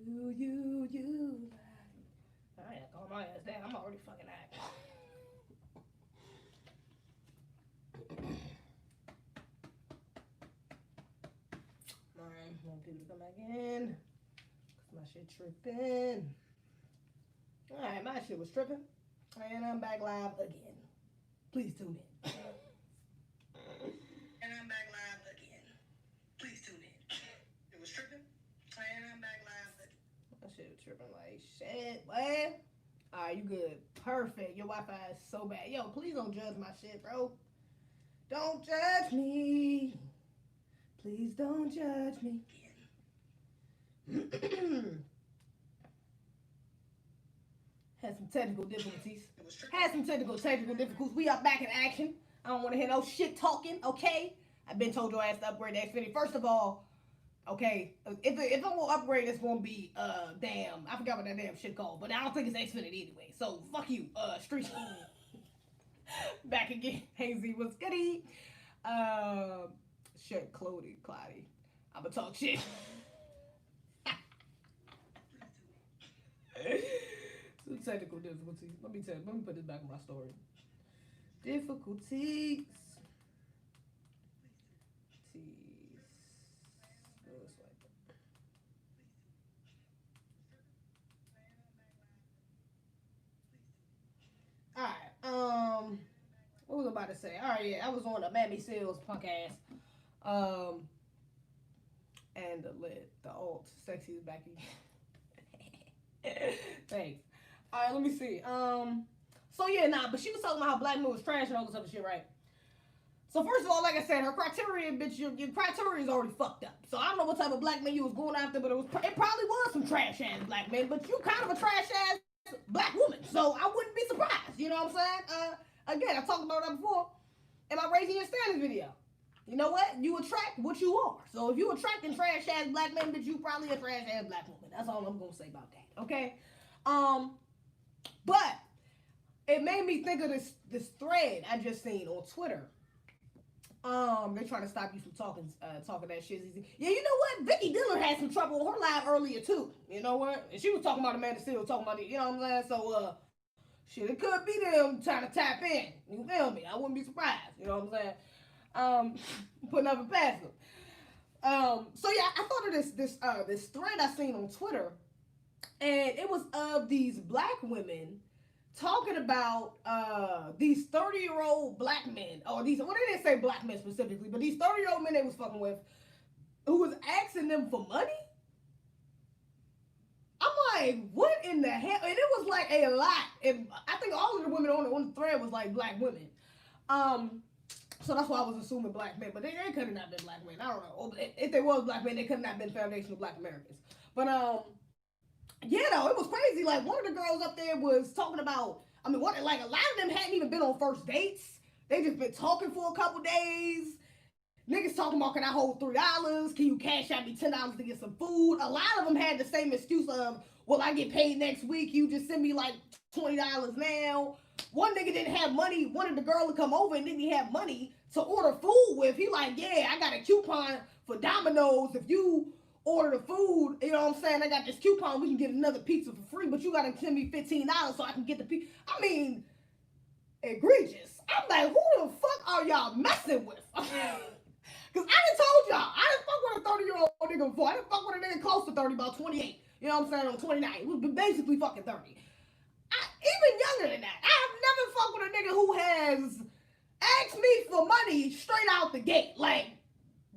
You. I ain't calm my ass down. I'm already fucking acting. Alright, want people to come back in. Cause my shit tripping. Alright, my shit was tripping. And I'm back live again. Please tune in. And I'm back live again. Please tune in. It was tripping. And I'm back live again. My shit was tripping like shit. What? Alright, you good. Perfect. Your Wi-Fi is so bad. Yo, please don't judge my shit, bro. Don't judge me. Please don't judge me. Had some technical difficulties. We are back in action. I don't want to hear no shit talking, okay? I've been told your ass to upgrade the Xfinity. First of all, okay, if I'm gonna upgrade, it's gonna be damn, I forgot what that damn shit called, but I don't think it's Xfinity anyway. So fuck you, Street. Back again. Hey Z, what's goody? Shit, Clody. I'ma talk shit. Some technical difficulties. Let me put this back in my story. Difficulties. Alright, what was I about to say? Alright, yeah, I was on the Mammy Seals punk ass. And the alt sexy is back again. Thanks. Alright, let me see. So yeah, but she was talking about how black men was trash and all this other shit, right? So first of all, like I said, her criteria, bitch, your criteria is already fucked up. So I don't know what type of black men you was going after, but it probably was some trash ass black men, but you kind of a trash ass black woman, so I wouldn't be surprised. You know what I'm saying? Again, I talked about that before in my Raising Your Standards video. You know what? You attract what you are. So if you attracting trash ass black men, bitch, you probably a trash ass black woman. That's all I'm gonna say about that. Okay. But it made me think of this thread I just seen on Twitter. They're trying to stop you from talking that shit. Yeah, you know what? Vicky Diller had some trouble on her live earlier too. You know what? And she was talking about Amanda Seales, talking about it. You know what I'm saying? So shit, it could be them trying to tap in. You feel me? I wouldn't be surprised. You know what I'm saying? Putting up a pass them. So yeah, I thought of this thread I seen on Twitter, and it was of these black women talking about these 30-year-old black men, or these, well, they didn't say black men specifically, but these 30-year-old men they was fucking with, who was asking them for money. I'm like, what in the hell? And it was like a lot. And I think all of the women on the thread was like black women. So that's why I was assuming black men, but they could have not been black men. I don't know. If they was black men, they could not have been foundational black Americans. But yeah, though, it was crazy. Like, one of the girls up there was talking about, I mean, like, a lot of them hadn't even been on first dates. They just been talking for a couple days. Niggas talking about, can I hold $3? Can you cash out me $10 to get some food? A lot of them had the same excuse of, well, I get paid next week. You just send me like $20 now. One nigga didn't have money, wanted the girl to come over and didn't have money to order food with. He like, yeah, I got a coupon for Domino's. If you order the food, you know what I'm saying? I got this coupon, we can get another pizza for free, but you gotta send me $15 so I can get the pizza. I mean, egregious. I'm like, who the fuck are y'all messing with? Cause I done told y'all, I didn't fuck with a 30-year-old nigga before. I didn't fuck with a nigga close to 30, about 28. You know what I'm saying? On 29. It was basically fucking 30. Even younger than that. I have never fucked with a nigga who has asked me for money straight out the gate. Like,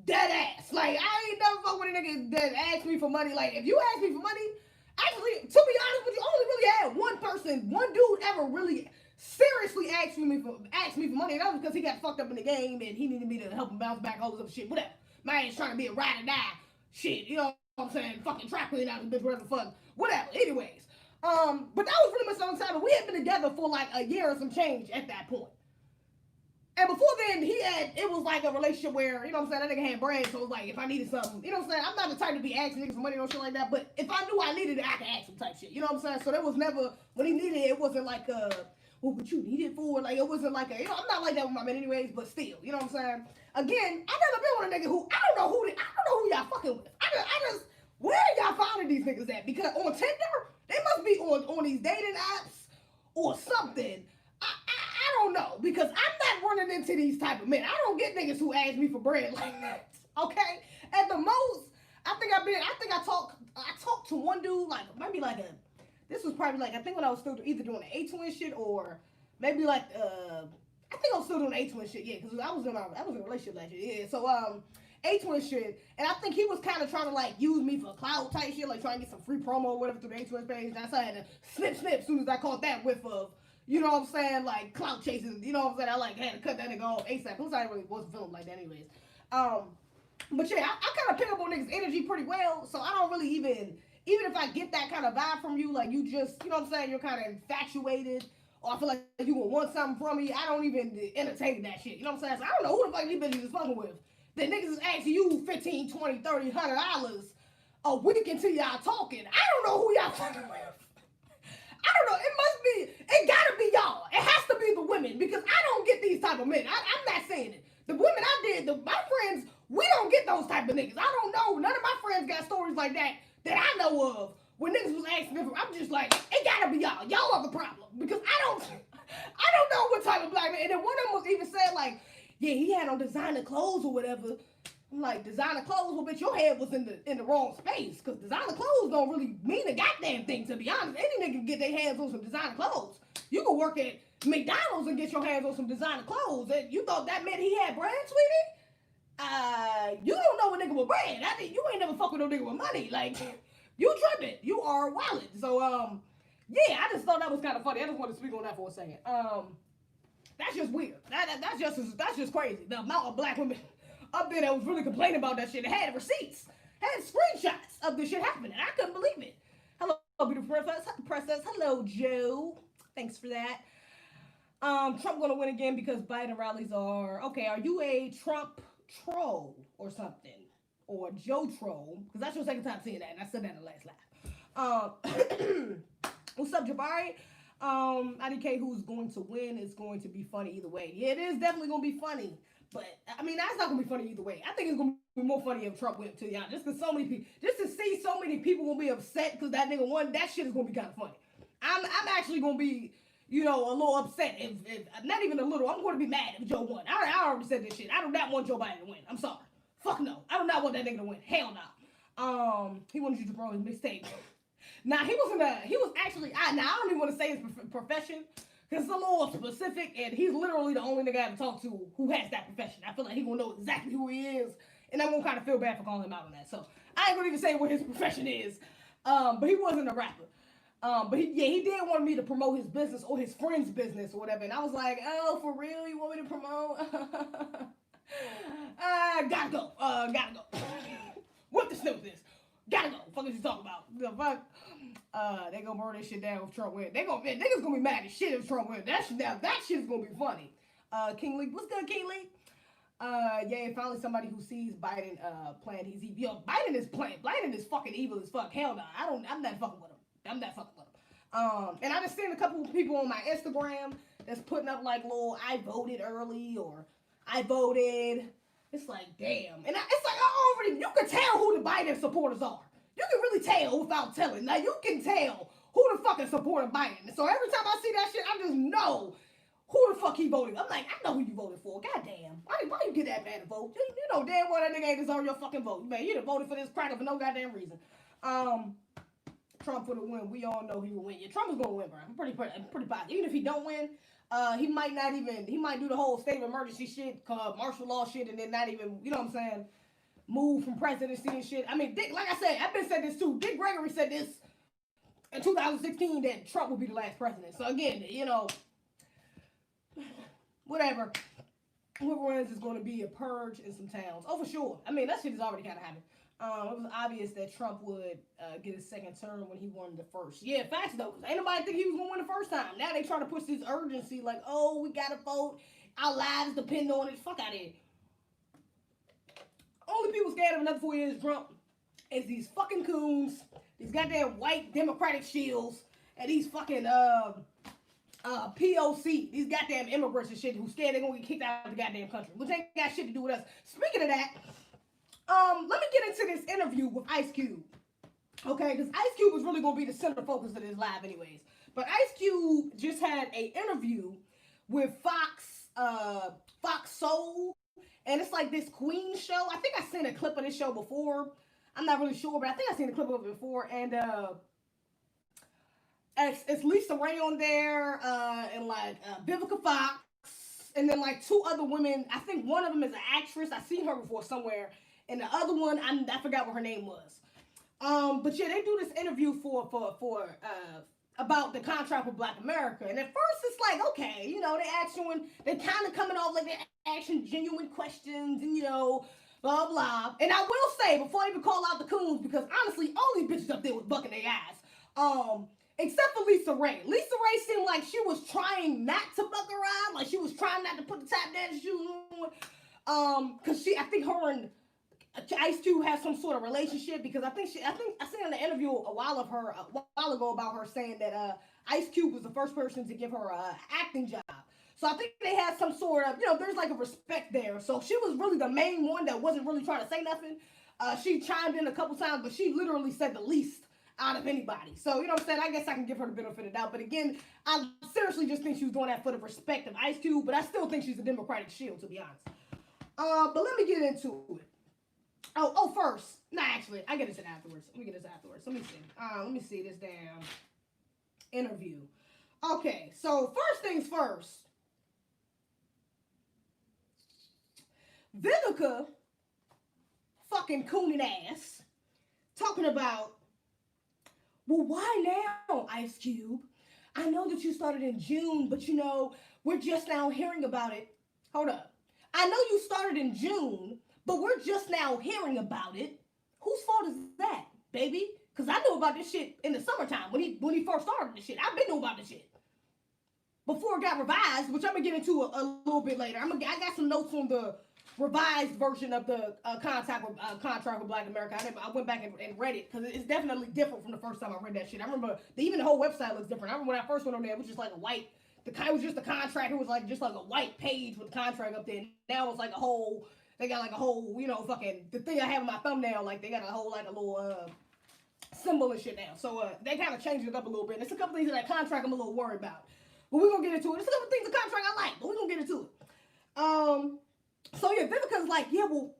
dead ass. Like, I ain't never fucked with a nigga that asked me for money. Like, if you ask me for money, actually, to be honest with you, I only really had one dude ever really seriously asked me for money. And that was because he got fucked up in the game and he needed me to help him bounce back, all this other shit, whatever. Man's trying to be a ride or die shit, you know what I'm saying? Fucking trap queen out of the bitch, whatever the fuck. Whatever. Anyways. But that was pretty much some time. We had been together for like a year or some change at that point. And before then, it was like a relationship where, you know what I'm saying, that nigga had bread, so it was like, if I needed something, you know what I'm saying, I'm not the type to be asking niggas for money or shit like that, but if I knew I needed it, I could ask him type shit, you know what I'm saying? So there was never, when he needed it, it wasn't like well, what you need it for? Like, it wasn't like you know, I'm not like that with my men anyways, but still, you know what I'm saying? Again, I never been with a nigga who, I don't know who y'all fucking with. I just, where y'all found a are these niggas at? Because on Tinder, they must be on these dating apps or something. I don't know, because I'm not running into these type of men. I don't get niggas who ask me for bread like that. Okay? At the most, I talked to one dude, like, maybe like this was probably like, I think when I was still either doing the A-twin shit or maybe like, I think I was still doing the A-twin shit, yeah, because I was in a relationship last year, yeah, so, A-twin shit, and I think he was kind of trying to, like, use me for clout type shit, like, trying to get some free promo or whatever through the A-twin page, and I had to snip as soon as I caught that whiff of, you know what I'm saying, like, clout chasing, you know what I'm saying, I, like, had to cut that nigga off ASAP, plus I really wasn't feeling like that anyways, but yeah, I kind of pick up on niggas' energy pretty well, so I don't really even if I get that kind of vibe from you, like, you just, you know what I'm saying, you're kind of infatuated, or I feel like you will want something from me, I don't even entertain that shit, you know what I'm saying, so I don't know who the fuck these bitches is fucking with. That niggas is asking you 15, 20, 30, $100 a week until y'all talking. I don't know who y'all fucking with. I don't know. It gotta be y'all. It has to be the women because I don't get these type of men. I'm not saying it. The women my friends, we don't get those type of niggas. I don't know. None of my friends got stories like that I know of. When niggas was asking me, I'm just like, it gotta be y'all. Y'all are the problem because I don't know what type of black man. And then one of them was even said like, yeah, he had on designer clothes or whatever. I'm like, designer clothes? Well, bitch, your head was in the wrong space. Because designer clothes don't really mean a goddamn thing, to be honest. Any nigga can get their hands on some designer clothes. You can work at McDonald's and get your hands on some designer clothes. And you thought that meant he had bread, sweetie? You don't know a nigga with bread. You ain't never fuck with no nigga with money. Like, you tripping. You are wallet. So, yeah, I just thought that was kind of funny. I just want to speak on that for a second. That's just weird. That's just crazy. The amount of black women up there that was really complaining about that shit. They had receipts, had screenshots of this shit happening. I couldn't believe it. Hello, beautiful princess. Hello, Joe. Thanks for that. Trump gonna win again because Biden rallies are okay. Are you a Trump troll or something, or Joe troll? Because that's your second time seeing that, and I said that in the last laugh. What's up, Jabari? IDK, who's going to win is going to be funny either way. Yeah, it is definitely going to be funny. But, I mean, that's not going to be funny either way. I think it's going to be more funny if Trump wins, to be honest. Just because so many people, just to see so many people going to be upset because that nigga won, that shit is going to be kind of funny. I'm actually going to be, you know, a little upset. If not even a little, I'm going to be mad if Joe won. I already said this shit. I do not want Joe Biden to win. I'm sorry. Fuck no. I do not want that nigga to win. Hell no. He wanted you to promote his mixtape. Now, he was actually, I don't even want to say his profession, because it's a little specific, and he's literally the only nigga I ever talked to who has that profession. I feel like he gonna know exactly who he is, and I won't kind of feel bad for calling him out on that. So, I ain't gonna even say what his profession is, but he wasn't a rapper. But he did want me to promote his business, or his friend's business, or whatever, and I was like, oh, for real, you want me to promote? Gotta go. What the snoop is? Gotta go. Fuck is you talking about? The fuck? They gonna burn this shit down if Trump win. Niggas gonna be mad as shit if Trump win. That shit is gonna be funny. King Lee, what's good, King Lee? Yeah, finally somebody who sees Biden playing his evil. Yo, Biden is fucking evil as fuck. Hell no, I'm not fucking with him. And I just seen a couple of people on my Instagram that's putting up like little I voted early or I voted. It's like, damn. And it's like, you can tell who the Biden supporters are. You can really tell without telling. Now, you can tell who the fuck is supporting Biden. So every time I see that shit, I just know who the fuck he voted. I'm like, I know who you voted for. Goddamn. Why you get that bad to vote? You know damn well that nigga ain't deserve your fucking vote. Man, you done voted for this cracker for no goddamn reason. Trump for the win. We all know he will win. Yeah, Trump is going to win, bro. I'm pretty positive. Even if he don't win, he might do the whole state of emergency shit, martial law shit, and then not even, you know what I'm saying, move from presidency and shit. I mean, like I said, I've been said this too. Dick Gregory said this in 2016 that Trump would be the last president. So again, you know, whatever. Whoever wins is going to be a purge in some towns. Oh, for sure. I mean, that shit has already kind of happened. It was obvious that Trump would get his second term when he won the first. Yeah, facts though. Ain't nobody think he was going to win the first time. Now they try to push this urgency like, oh, we got to vote. Our lives depend on it. Fuck out of here. Only people scared of another 4 years Trump is these fucking coons, these goddamn white Democratic shills, and these fucking POC, these goddamn immigrants and shit who scared they're gonna get kicked out of the goddamn country, which ain't got shit to do with us. Speaking of that, let me get into this interview with Ice Cube. Okay, because Ice Cube was really gonna be the center focus of this live, anyways. But Ice Cube just had an interview with Fox Soul, and it's like this Queen show. I think I seen a clip of this show before. I'm not really sure, but I think I seen a clip of it before, and it's Lisa Ray on there, and like Vivica Fox, and then like two other women. I think one of them is an actress. I seen her before somewhere, and the other one I forgot what her name was. But yeah, they do this interview for about the contract with Black America, and at first it's like, okay, you know, they kind of coming off like they're asking genuine questions, and you know, blah blah. And I will say before I even call out the coons, because honestly, all these bitches up there was bucking their ass. Except for Lisa Ray. Lisa Ray seemed like she was trying not to buck around, like she was trying not to put the tap dance shoes on. Cause I think her and Ice Cube has some sort of relationship, because I think I seen in an interview a while ago about her saying that Ice Cube was the first person to give her an acting job. So I think they had some sort of, you know, there's like a respect there. So she was really the main one that wasn't really trying to say nothing. She chimed in a couple times, but she literally said the least out of anybody. So, you know what I'm saying? I guess I can give her the benefit of the doubt. But again, I seriously just think she was doing that for the respect of Ice Cube, but I still think she's a Democratic shield, to be honest. But let me get into it. First. Nah, actually, I get this afterwards. Let me see this damn interview. Okay, so first things first. Vivica, fucking cooning ass, talking about, well, why now, Ice Cube? I know that you started in June, but you know, we're just now hearing about it. Hold up. I know you started in June, but we're just now hearing about it. Whose fault is that, baby? Because I knew about this shit in the summertime when he first started this shit. I've been knowing about this shit before it got revised, which I'm going to get into a little bit later. I got some notes on the revised version of the contract with Black America. I went back and read it, because it's definitely different from the first time I read that shit. I remember even the whole website looks different. I remember when I first went on there, it was just like a white, it was just the contract. It was like just like a white page with the contract up there. Now it's like a whole, they got like a whole, you know, fucking, the thing I have in my thumbnail, like they got a whole, like a little symbol and shit now. So they kind of changed it up a little bit. There's a couple things in that contract I'm a little worried about, but we're gonna get into it. There's a couple things in the contract I like, but we're gonna get into it. So yeah, Vivica's like, yeah, well,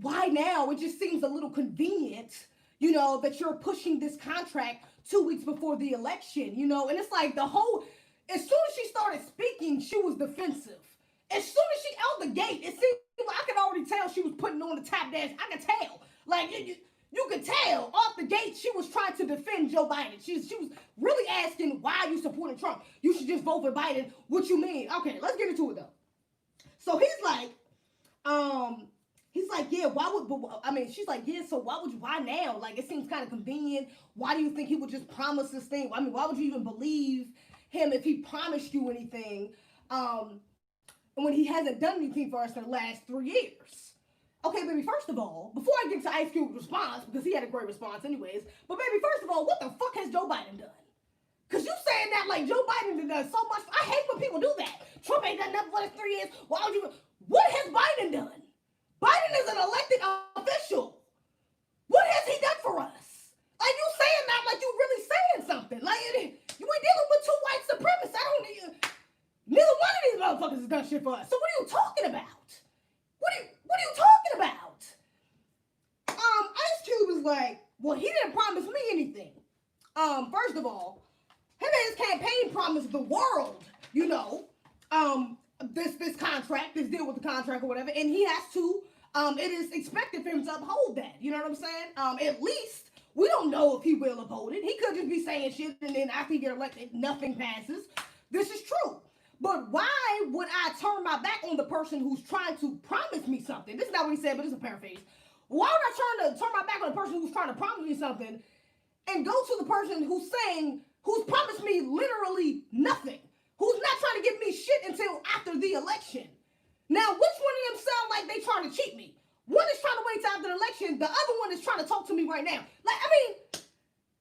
why now? It just seems a little convenient, you know, that you're pushing this contract 2 weeks before the election, you know? And it's like as soon as she started speaking, she was defensive. As soon as she out the gate, it seemed like I could already tell she was putting on the tap dance. I could tell. Like, you could tell off the gate she was trying to defend Joe Biden. She was really asking, why are you supporting Trump? You should just vote for Biden. What you mean? Okay, let's get into it, though. So he's like, yeah, she's like, yeah, so why now? Like, it seems kind of convenient. Why do you think he would just promise this thing? I mean, why would you even believe him if he promised you anything, when he hasn't done anything for us in the last 3 years? Okay, baby, first of all, before I get to Ice Cube's response, because he had a great response anyways, but baby, first of all, what the fuck has Joe Biden done? Because you saying that like Joe Biden done so much. I hate when people do that. Trump ain't done nothing for the 3 years. Why would you? What has Biden done? Biden is an elected official. What has he done for us? Like, you saying that like you really saying something. Like, you ain't dealing with two white supremacists. Neither one of these motherfuckers has done shit for us. So what are you talking about? What are you talking about? Ice Cube is like, well, he didn't promise me anything. First of all, him and his campaign promised the world, you know, this contract, this deal with the contract or whatever, and he has to, it is expected for him to uphold that, you know what I'm saying? At least, we don't know if he will uphold it. He could just be saying shit, and then after he get elected, nothing passes. This is true. But why would I turn my back on the person who's trying to promise me something? This is not what he said, but it's a paraphrase. Why would I turn my back on the person who's trying to promise me something and go to the person who's promised me literally nothing, who's not trying to give me shit until after the election? Now, which one of them sound like they trying to cheat me? One is trying to wait till after the election. The other one is trying to talk to me right now. Like, I mean,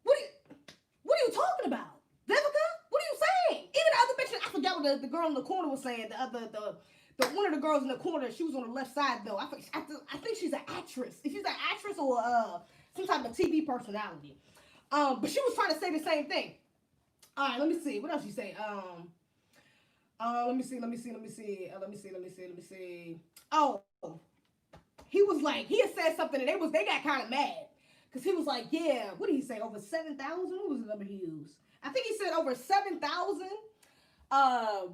what are you talking about? Vivica? What are you saying? Even the other bitch, I forgot what the girl in the corner was saying. The one of the girls in the corner, she was on the left side though. I think she's an actress. If she's an actress or some type of TV personality. But she was trying to say the same thing. All right, let me see. What else she say? Let me see. Oh, he was like, he had said something, and they got kind of mad. Because he was like, yeah, what did he say? Over 7,000? What was the number he used? I think he said over 7,000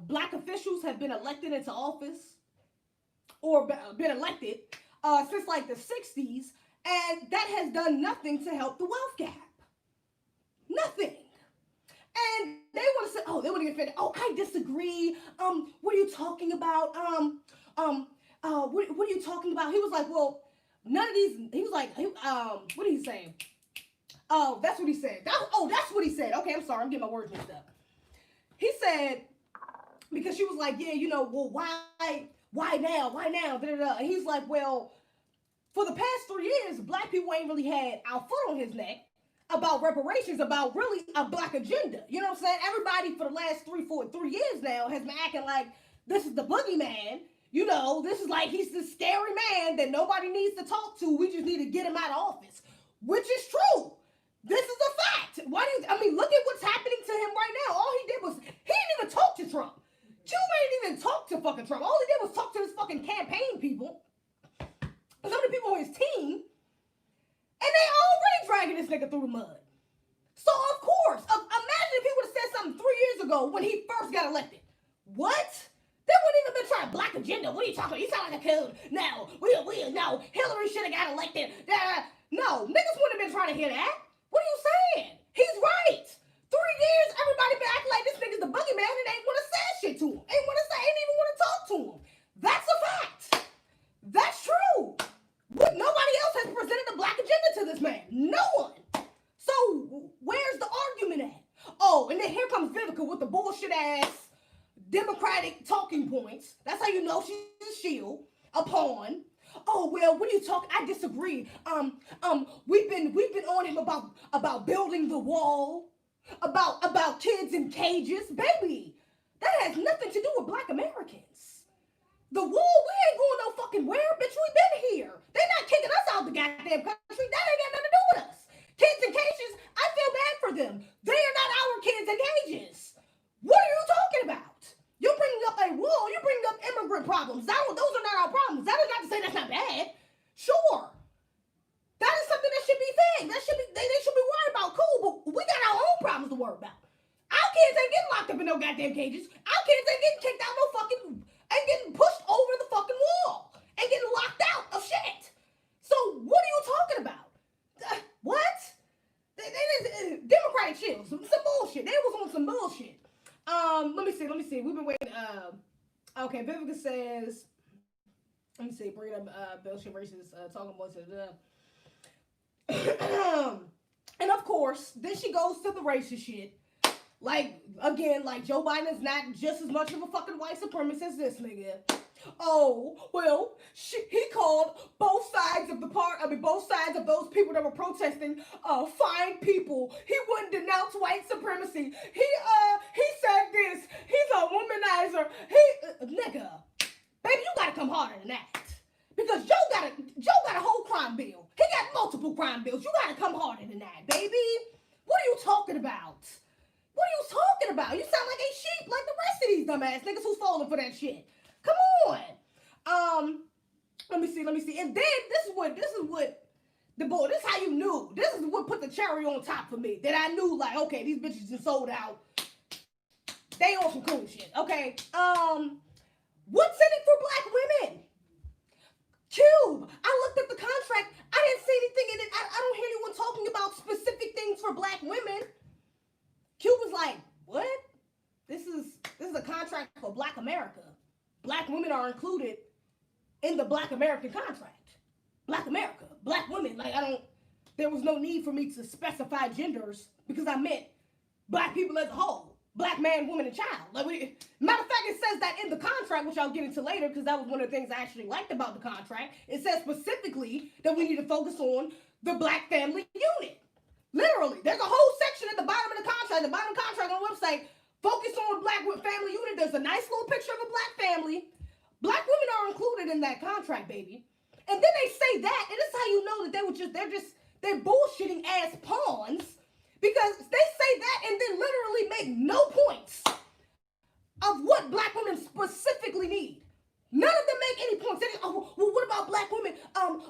black officials have been elected into office or been elected since like the 60s, and that has done nothing to help the wealth gap. Nothing. And they want to say, oh, they want to get offended. Oh, I disagree. What are you talking about? What are you talking about? He was like, well, none of these. He was like, what did he say? Oh, that's what he said. That's what he said. Okay, I'm sorry. I'm getting my words mixed up. He said, because she was like, yeah, you know, well, why now? Da-da-da. And he's like, well, for the past 3 years, black people ain't really had our foot on his neck about reparations, about really a black agenda. You know what I'm saying? Everybody for the last 3 years now has been acting like this is the boogeyman. You know, this is like he's this scary man that nobody needs to talk to. We just need to get him out of office, which is true. This is a fact. Look at what's happening to him right now. All he did was, he didn't even talk to Trump. Cuba didn't even talk to fucking Trump. All he did was talk to his fucking campaign people, some of the people on his team, and they already dragging this nigga through the mud. So of course, imagine if he would have said something 3 years ago when he first got elected. What? They wouldn't even been trying black agenda. What are you talking about? You sound like a coon. No, no. Hillary should have got elected. No, niggas wouldn't have been trying to hear that. What are you saying? He's right. 3 years, everybody been acting like this nigga's the boogeyman and ain't want to say shit to him. Ain't even want to talk to him. That's a fact. That's true. Nobody else has presented a black agenda to this man. No one. So where's the argument at? Oh, and then here comes Vivica with the bullshit ass Democratic talking points. That's how you know she's a shield, a pawn. Oh well, what are you talking? I disagree. We've been on him about building the wall, about kids in cages, baby. That has nothing to do with black Americans. The wall, we ain't going no fucking where, bitch. We been here. They not kicking us out the goddamn country. That ain't got nothing to do with us. Kids in cages, I feel bad for them. They are not our kids in cages. What are you talking about? You're bringing up a wall. You're bringing up immigrant problems. Those are not our problems. That is not to say that's not bad. Sure. That is something that should be fixed. They should be worried about. Cool, but we got our own problems to worry about. Our kids ain't getting locked up in no goddamn cages. Our kids ain't getting kicked out ain't getting pushed over the fucking wall. Ain't getting locked out of shit. So what are you talking about? What? Democratic shit. Some bullshit. They was on some bullshit. Let me see. We've been waiting. Okay, Vivica says, let me see, bring up bullshit racist talking about it. And of course, then she goes to the racist shit. Like, again, like Joe Biden is not just as much of a fucking white supremacist as this nigga. Oh, well, he called both sides of both sides of those people that were protesting, fine people. He wouldn't denounce white supremacy. He said this. He's a womanizer. Nigga, baby, you gotta come harder than that. Because Joe got a whole crime bill. He got multiple crime bills. You gotta come harder than that, baby. What are you talking about? What are you talking about? You sound like a sheep like the rest of these dumbass niggas who's falling for that shit. Come on. Let me see. And then this is how you knew. This is what put the cherry on top for me. That I knew, like, okay, these bitches just sold out. They on some cool shit. Okay. What's in it for black women? Cube. I looked at the contract. I didn't see anything in it. I don't hear anyone talking about specific things for black women. Cube was like, what? This is a contract for Black America. Black women are included in the Black American contract. Black America, black women. Like, there was no need for me to specify genders because I meant black people as a whole. Black man, woman, and child. Like, matter of fact, it says that in the contract, which I'll get into later because that was one of the things I actually liked about the contract. It says specifically that we need to focus on the black family unit. Literally, there's a whole section at the bottom of the contract, the bottom contract on the website, focus on black family unit. There's a nice little picture of a black family. Black women are included in that contract, baby. And then they say that, and this is how you know that they're just They're bullshitting ass pawns because they say that and then literally make no points of what black women specifically need. None of them make any points. They just, oh, well, what about black women?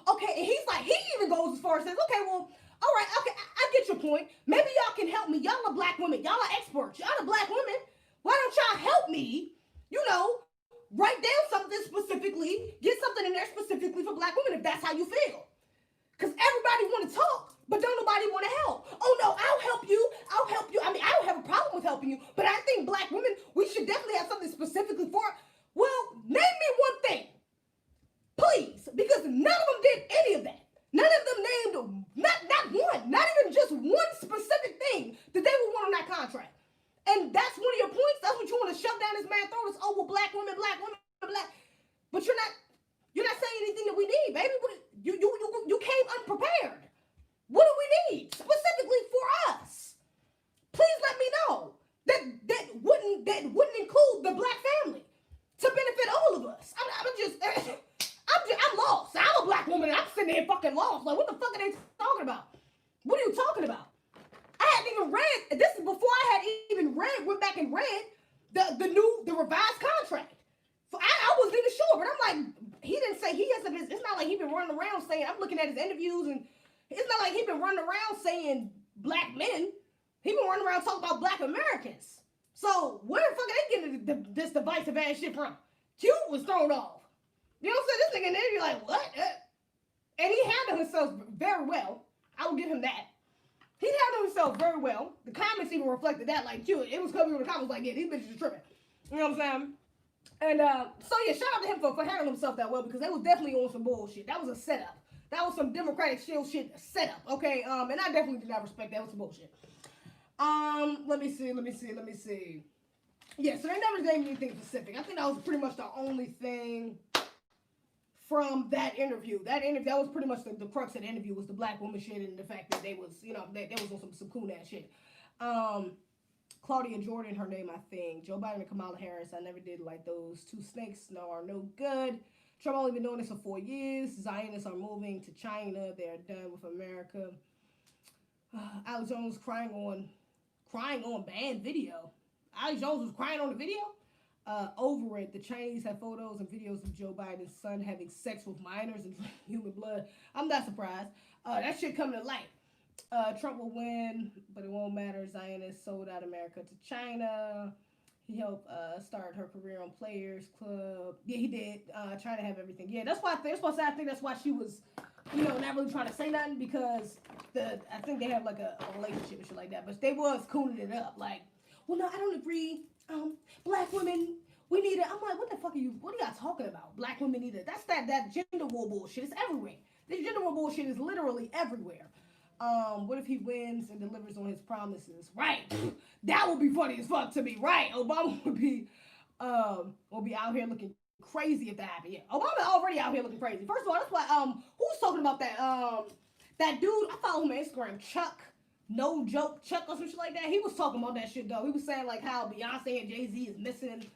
Okay, and he's like, he even goes as far as says, okay, well, all right, okay, I get your point. Maybe y'all can help me. Y'all are black women. Y'all are experts. Y'all are black women. Why don't y'all help me, write down something specifically, get something in there specifically for black women if that's how you feel. Because everybody want to talk, but don't nobody want to help. Oh, no, I'll help you. I'll help you. I mean, I don't have a problem with helping you, but I think black women, we should definitely have something specifically for it. Well, name me one thing, please, because none of them did any of that. None of them named, not one, not even just one specific thing that they would want on that contract. And that's one of your points. That's what you want to shove down this man's throat is, oh, well, black women, black. But you're not saying anything that we need, baby. You came unprepared. What do we need specifically for us? Please let me know. That wouldn't include the black family to benefit all of us. I'm lost. I'm a black woman and I'm sitting there fucking lost. Like, what the fuck are they talking about? What are you talking about? I hadn't even read, this is before I had even went back and read the revised contract. So I wasn't even sure, but I'm like, he didn't say, it's not like he been running around saying, I'm looking at his interviews and it's not like he been running around saying black men. He been running around talking about black Americans. So where the fuck are they getting this divisive ass shit from? Q was thrown off. You know what I'm saying? This nigga in there, you're like, what? And he handled himself very well. I will give him that. He handled himself very well. The comments even reflected that, like, Q, it was coming from the comments like, yeah, these bitches are tripping. You know what I'm saying? And so yeah, shout out to him for handling himself that well because they was definitely on some bullshit. That was a setup. That was some Democratic shield shit setup. Okay, and I definitely did not respect that. It was some bullshit. Let me see. Yeah, so they never named anything specific. I think that was pretty much the only thing from that interview. That was pretty much the crux of the interview was the black woman shit and the fact that they was, they was on some cool ass shit. Claudia Jordan, her name, I think. Joe Biden and Kamala Harris, I never did like those two snakes. No, are no good. Trump only been doing this for 4 years. Zionists are moving to China. They're done with America. Alex Jones crying on banned video. Alex Jones was crying on the video. Over it, the Chinese have photos and videos of Joe Biden's son having sex with minors and drinking human blood. I'm not surprised. That shit coming to light. Trump will win, but it won't matter. Zionists sold out America to China. He helped start her career on Players Club. Yeah, he did. Trying to have everything. Yeah, that's why I think that's why she was, not really trying to say nothing because I think they have like a relationship and shit like that. But they was cooling it up. Like, well, no, I don't agree. Black women, we need it. I'm like, what are y'all talking about? Black women need it. That's that gender war bullshit. It's everywhere. This gender war bullshit is literally everywhere. What if he wins and delivers on his promises? Right. That would be funny as fuck to me. Right. Obama would be out here looking crazy if that happened. Yeah. Obama already out here looking crazy. First of all, that's why who's talking about that dude, I follow him on Instagram, Chuck, no joke Chuck or some shit like that. He was talking about that shit though. He was saying like how Beyonce and Jay-Z is missing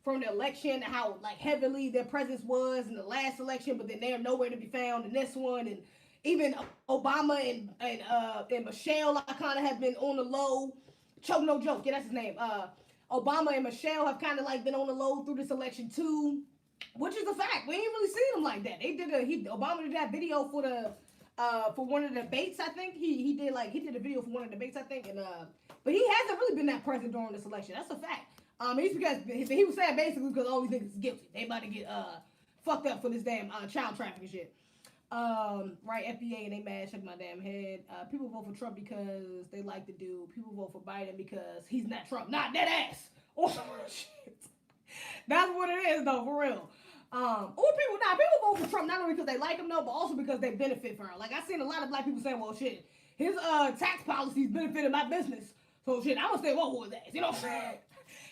from the election and how like heavily their presence was in the last election, but then they're nowhere to be found in this one. And even Obama and Michelle, I kind of have been on the low. Choke no joke, yeah, that's his name. Obama and Michelle have kind of like been on the low through this election too, which is a fact. We ain't really seen them like that. Obama did that video for one of the debates. I think he did a video for one of the debates. I think, and but he hasn't really been that present during this election. That's a fact. He's because he was saying basically because all these niggas is guilty. They about to get fucked up for this damn child trafficking shit. Right, FBA and they mad, shake my damn head. People vote for Trump because they like the dude. People vote for Biden because he's not Trump. Not that ass. Or some shit. That's what it is though, for real. People vote for Trump not only because they like him though, but also because they benefit from him. Like I seen a lot of black people saying, well shit, his tax policies benefited my business. So shit, I'm gonna stay woke with that. You know what I'm saying?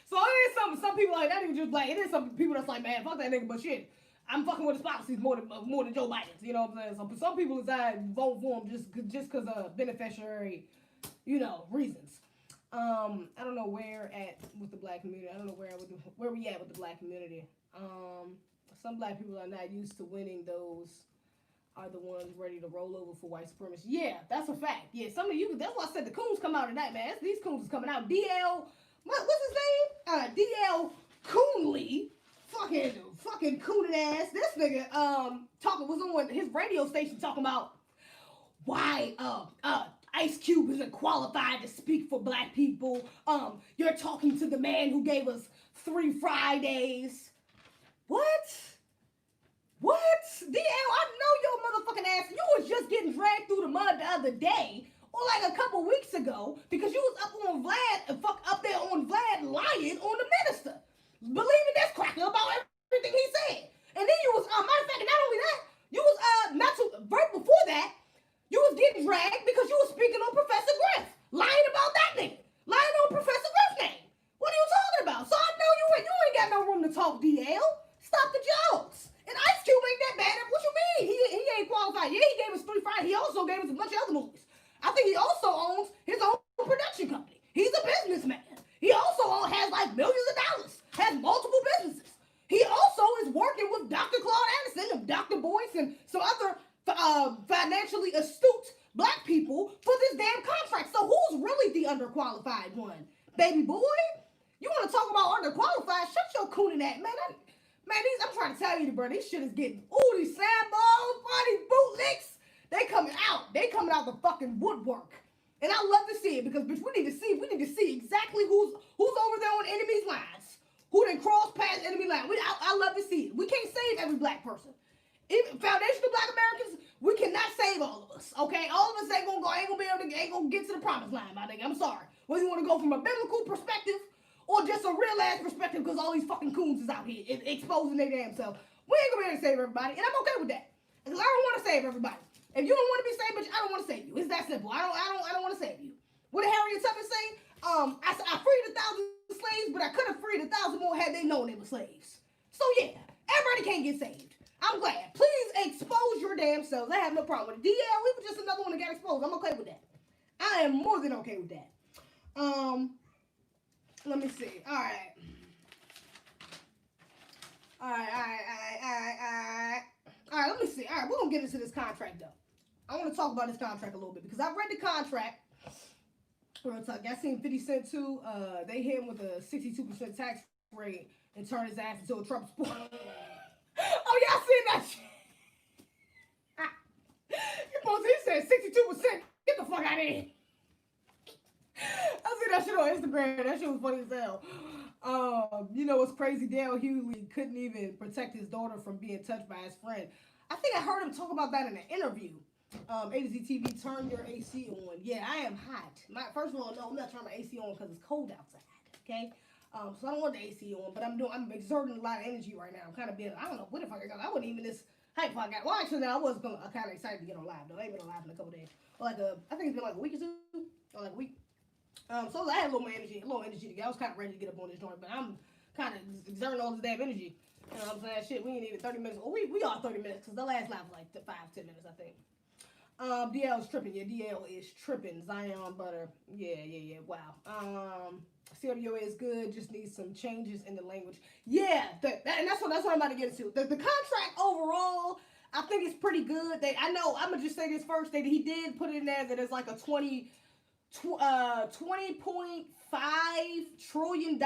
So it is some people like that even just like it is some people that's like, man, fuck that nigga, but shit. I'm fucking with his policies more than Joe Biden's, you know what I'm saying? So some people decide vote for him just because of beneficiary, reasons. I don't know where at with the black community. I don't know where we at with the black community. Some black people are not used to winning those are the ones ready to roll over for white supremacy. Yeah, that's a fact. Yeah, some of you, that's why I said the coons come out tonight, man. These coons is coming out. What's his name? DL Coonley. Fucking coonin' ass. This nigga, was on his radio station talking about why, Ice Cube isn't qualified to speak for black people. You're talking to the man who gave us 3 Fridays. What? DL, I know your motherfucking ass. You was just getting dragged through the mud the other day, or like a couple weeks ago, because you was up there on Vlad lying on the minister, believing this cracker about everything he said. And then you was, matter of fact, not only that, you was right before that, you was getting dragged because you was speaking on Professor Griff, lying about that nigga, lying on Professor Griff's name. What are you talking about? So I know you ain't got no room to talk, DL. Stop the jokes. And Ice Cube ain't that bad. What you mean? He ain't qualified. Yeah, he gave us 3 Fridays. He also gave us a bunch of other movies. I think he also owns his own production company. He's a businessman. He also has like millions of dollars. Has multiple businesses. He also is working with Dr. Claude Anderson and Dr. Boyce and some other financially astute black people for this damn contract. So who's really the underqualified one? Baby boy? You want to talk about underqualified? Shut your coonin' at, man. I'm trying to tell you, bro, this shit is getting, these sandballs, these bootlicks, they coming out. They coming out the fucking woodwork. And I love to see it because, bitch, we need to see exactly who's over there on enemy's lines. Who done crossed past enemy line. I love to see it. We can't save every black person. Even foundational black Americans, we cannot save all of us, okay? All of us ain't gonna get to the promised line, my nigga. I'm sorry. Whether you want to go from a biblical perspective or just a real ass perspective, because all these fucking coons is out here exposing their damn self. We ain't gonna be able to save everybody, and I'm okay with that. Because I don't want to save everybody. If you don't want to be saved, bitch, I don't want to save you. It's that simple. I don't want to save you. What did Harriet Tubman say? I freed 1,000 slaves, but I could have freed 1,000 more had they known they were slaves. So yeah, everybody can't get saved. I'm glad. Please expose your damn selves. I have no problem with it. DL, we were just another one that got exposed. I'm okay with that. I am more than okay with that. Let me see. All right, let me see. All right, we're going to get into this contract, though. I want to talk about this contract a little bit because I've read the contract. Real talk. I seen 50 Cent, too. They hit him with a 62% tax rate and turned his ass into a Trump supporter. Oh, y'all seen that shit? He said 62%. Get the fuck out of here. I see that shit on Instagram. That shit was funny as hell. You know what's crazy? Dale Hughley couldn't even protect his daughter from being touched by his friend. I think I heard him talk about that in an interview. A to Z TV, turn your AC on. Yeah, I am hot. First of all, no, I'm not turning my AC on because it's cold outside. Okay? So I don't want the AC on, but I'm exerting a lot of energy right now. I'm kind of being, I don't know what the fuck I got. I wasn't even this hype if I got. Well, actually, I was kind of excited to get on live though. I ain't been on live in a couple days. Or I think it's been like a week or two, or like a week. So I had a little energy to get. I was kind of ready to get up on this joint, but I'm kind of exerting all this damn energy. You know what I'm saying? Shit, we ain't even 30 minutes. Well, we are 30 minutes because the last live was like 5-10 minutes, I think. DL is tripping. Yeah, DL is tripping. Zion Butter. Yeah. Wow. CWBA is good. Just needs some changes in the language. Yeah, and that's what I'm about to get into. The contract overall, I think it's pretty good. I'm gonna just say this first. That he did put it in there that it's like a $20.5 trillion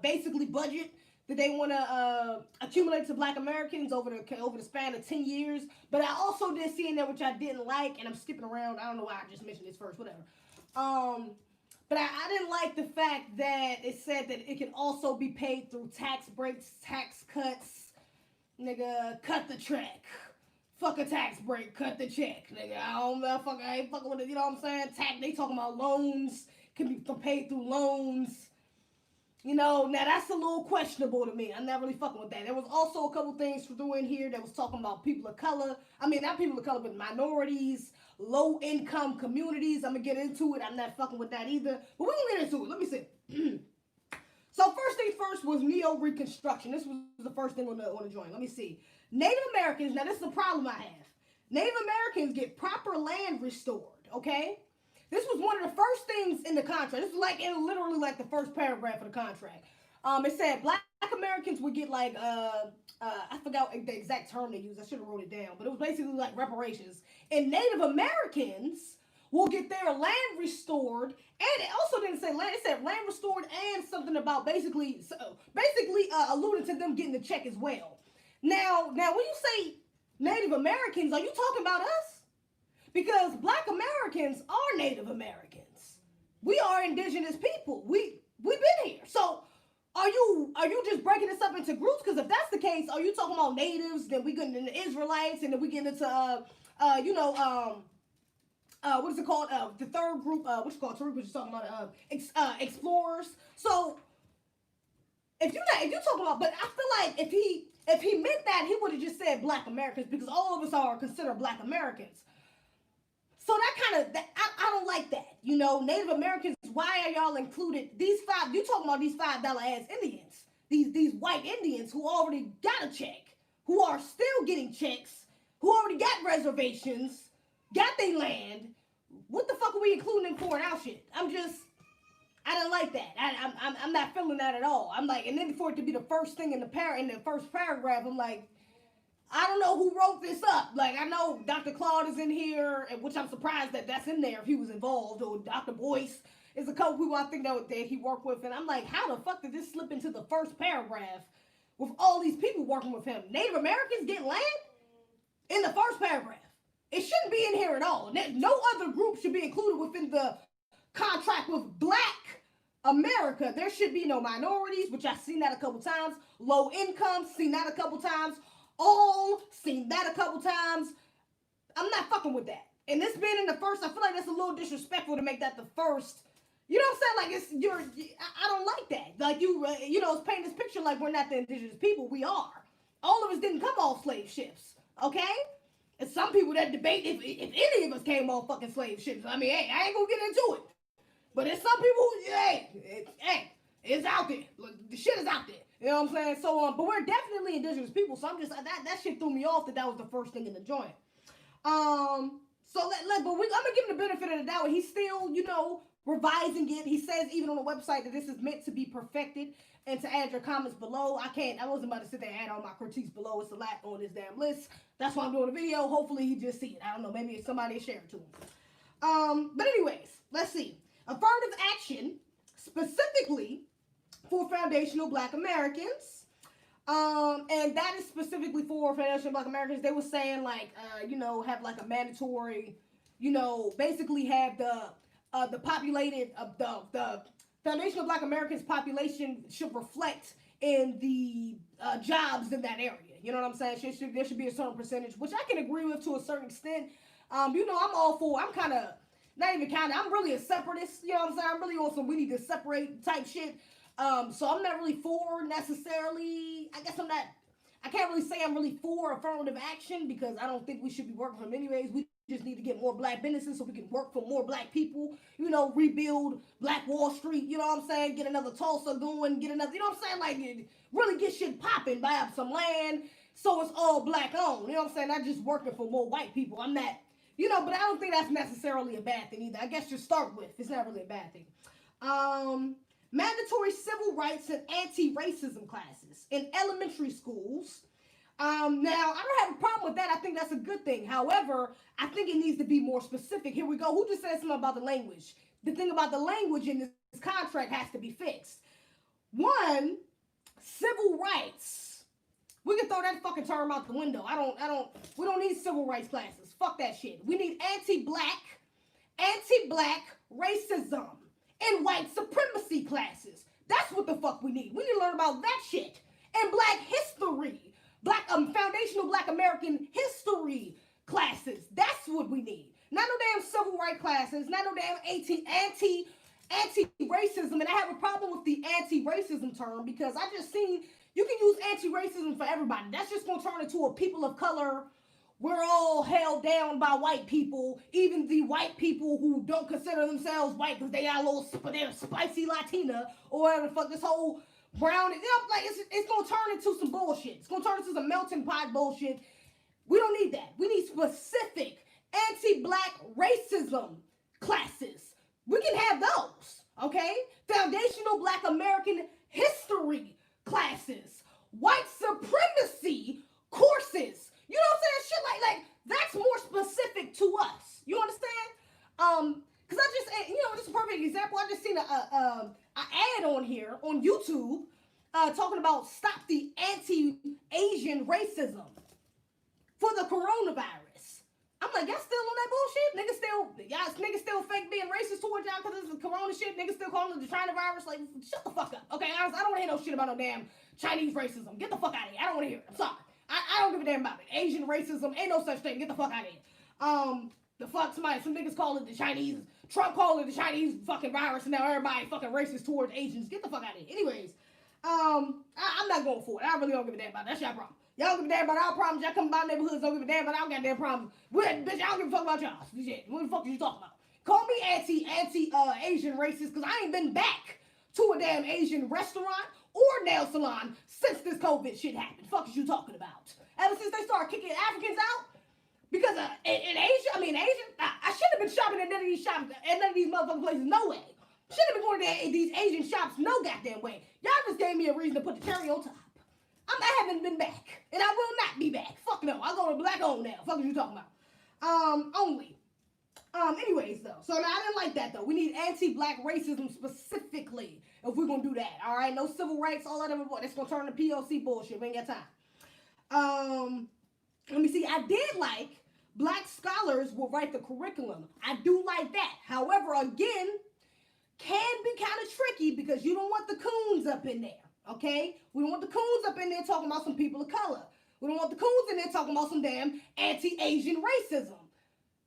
basically budget that they want to accumulate to black Americans over the span of 10 years. But I also did see in there, which I didn't like, and I'm skipping around. I don't know why I just mentioned this first, whatever. But I didn't like the fact that it said that it can also be paid through tax breaks, tax cuts. Nigga, cut the check. Fuck a tax break, cut the check. Nigga, I ain't fucking with it, you know what I'm saying? They talking about loans, can be paid through loans. You know, now that's a little questionable to me. I'm not really fucking with that. There was also a couple things through in here that was talking about people of color. I mean, not people of color, but minorities, low-income communities. I'm going to get into it. I'm not fucking with that either. But we're going to get into it. Let me see. So first things first was neo-reconstruction. This was the first thing on the joint. Let me see. Native Americans, now this is a problem I have. Native Americans get proper land restored, okay? This was one of the first things in the contract. This was literally like the first paragraph of the contract. It said black Americans would get like I forgot the exact term they used. I should have wrote it down, but it was basically like reparations. And Native Americans will get their land restored, and it also didn't say land. It said land restored and something about basically alluding to them getting the check as well. Now when you say Native Americans, are you talking about us? Because Black Americans are Native Americans. We are indigenous people. We've been here. So are you just breaking this up into groups? Because if that's the case, are you talking about natives? Then we get into the Israelites, and then we get into what is it called? The third group, which is called Tariq, which is talking about explorers. So if you're talking about, but I feel like if he meant that, he would have just said Black Americans, because all of us are considered Black Americans. So that kind of, I don't like that. You know, Native Americans, why are y'all included? These five, you talking about these $5 ass Indians, these white Indians who already got a check, who are still getting checks, who already got reservations, got their land. What the fuck are we including them for in our shit? I didn't like that. I'm not feeling that at all. I'm like, and then for it to be the first thing in the first paragraph, I'm like, I don't know who wrote this up. Like, I know Dr. Claude is in here, which I'm surprised that that's in there if he was involved, or Dr. Boyce is a couple people I think that he worked with, and I'm like, how the fuck did this slip into the first paragraph with all these people working with him? Native Americans get land in the first paragraph. It shouldn't be in here at all. No other group should be included within the contract with Black America. There should be no minorities, which I've seen that a couple times. Low income, seen that a couple times. All, seen that a couple times. I'm not fucking with that. And this being in the first, I feel like that's a little disrespectful to make that the first. You know what I'm saying? Like, I don't like that. Like, it's painting this picture like we're not the indigenous people. We are. All of us didn't come off slave ships, okay? And some people that debate if any of us came off fucking slave ships. I mean, hey, I ain't gonna get into it. But there's some people who, it's out there. Look, the shit is out there. You know what I'm saying? So, but we're definitely indigenous people. So I'm just, that shit threw me off that was the first thing in the joint. But I'm gonna give him the benefit of the doubt. He's still, revising it. He says even on the website that this is meant to be perfected, and to add your comments below. I wasn't about to sit there and add all my critiques below. It's a lot on this damn list. That's why I'm doing the video. Hopefully he just see it. I don't know. Maybe somebody share it to him. But anyways, let's see. Affirmative action, specifically for foundational Black Americans. And that is specifically for foundational Black Americans. They were saying like, have like a mandatory, basically have the populated, the foundational Black Americans population should reflect in the jobs in that area. You know what I'm saying? There should be a certain percentage, which I can agree with to a certain extent. I'm all for, I'm kind of, I'm really a separatist. You know what I'm saying? I'm really on some we need to separate type shit. So I'm not really for necessarily, I can't really say I'm really for affirmative action, because I don't think we should be working from anyways. We just need to get more Black businesses so we can work for more Black people, rebuild Black Wall Street, you know what I'm saying? Get another Tulsa going, get another, you know what I'm saying? Like, really get shit popping, buy up some land so it's all Black owned, you know what I'm saying? Not just working for more white people. I'm not, but I don't think that's necessarily a bad thing either. I guess just start with, it's not really a bad thing. Mandatory civil rights and anti-racism classes in elementary schools. Now, I don't have a problem with that. I think that's a good thing. However, I think it needs to be more specific. Here we go. Who just said something about the language? The thing about the language in this contract has to be fixed. One, civil rights. We can throw that fucking term out the window. We don't need civil rights classes. Fuck that shit. We need anti-Black racism and white supremacy classes. That's what the fuck we need. We need to learn about that shit. And Black history. Foundational Black American history classes. That's what we need. Not no damn civil rights classes. Not no damn anti-racism. And I have a problem with the anti-racism term, because I just seen you can use anti-racism for everybody. That's just going to turn into a people of color. We're all held down by white people, even the white people who don't consider themselves white because they got a little they're spicy Latina or whatever the fuck. This whole brown, it's gonna turn into some bullshit. It's gonna turn into some melting pot bullshit. We don't need that. We need specific anti-Black racism classes. We can have those, okay? Foundational Black American history classes, white supremacy courses. You know what I'm saying? Shit like that's more specific to us. You understand? Because I just, just a perfect example. I just seen a ad on here on YouTube talking about stop the anti-Asian racism for the coronavirus. I'm like, y'all still on that bullshit? Niggas still fake being racist towards y'all because it's the corona shit. Niggas still calling it the China virus. Like, shut the fuck up. Okay, I don't want to hear no shit about no damn Chinese racism. Get the fuck out of here. I don't want to hear it. I'm sorry. I don't give a damn about it. Asian racism, ain't no such thing. Get the fuck out of here. The fuck, some niggas call it the Chinese, Trump called it the Chinese fucking virus, and now everybody fucking racist towards Asians. Get the fuck out of here. Anyways, I'm not going for it. I really don't give a damn about it. That's y'all problem. Y'all don't give a damn about our problems. Y'all come by neighborhoods, don't give a damn about our goddamn problems. Bitch, I don't give a fuck about y'all. Shit. What the fuck are you talking about? Call me anti-Asian racist, because I ain't been back to a damn Asian restaurant or nail salon since this COVID shit happened. Fuck is you talking about? Ever since they started kicking Africans out? Because in Asia, I shouldn't have been shopping at none of these shops, at none of these motherfucking places, no way. Shouldn't have been going to these Asian shops, no goddamn way. Y'all just gave me a reason to put the cherry on top. I haven't been back, and I will not be back. Fuck no, I go to black owned now. Fuck is you talking about? Only. Anyways though, so now I didn't like that though. We need anti-black racism specifically if we're gonna do that. All right, no civil rights, all that other boy. That's gonna turn to POC bullshit. We ain't got time. Let me see. I did like black scholars will write the curriculum. I do like that. However, again, can be kind of tricky because you don't want the coons up in there. Okay, we don't want the coons up in there talking about some people of color. We don't want the coons in there talking about some damn anti-Asian racism.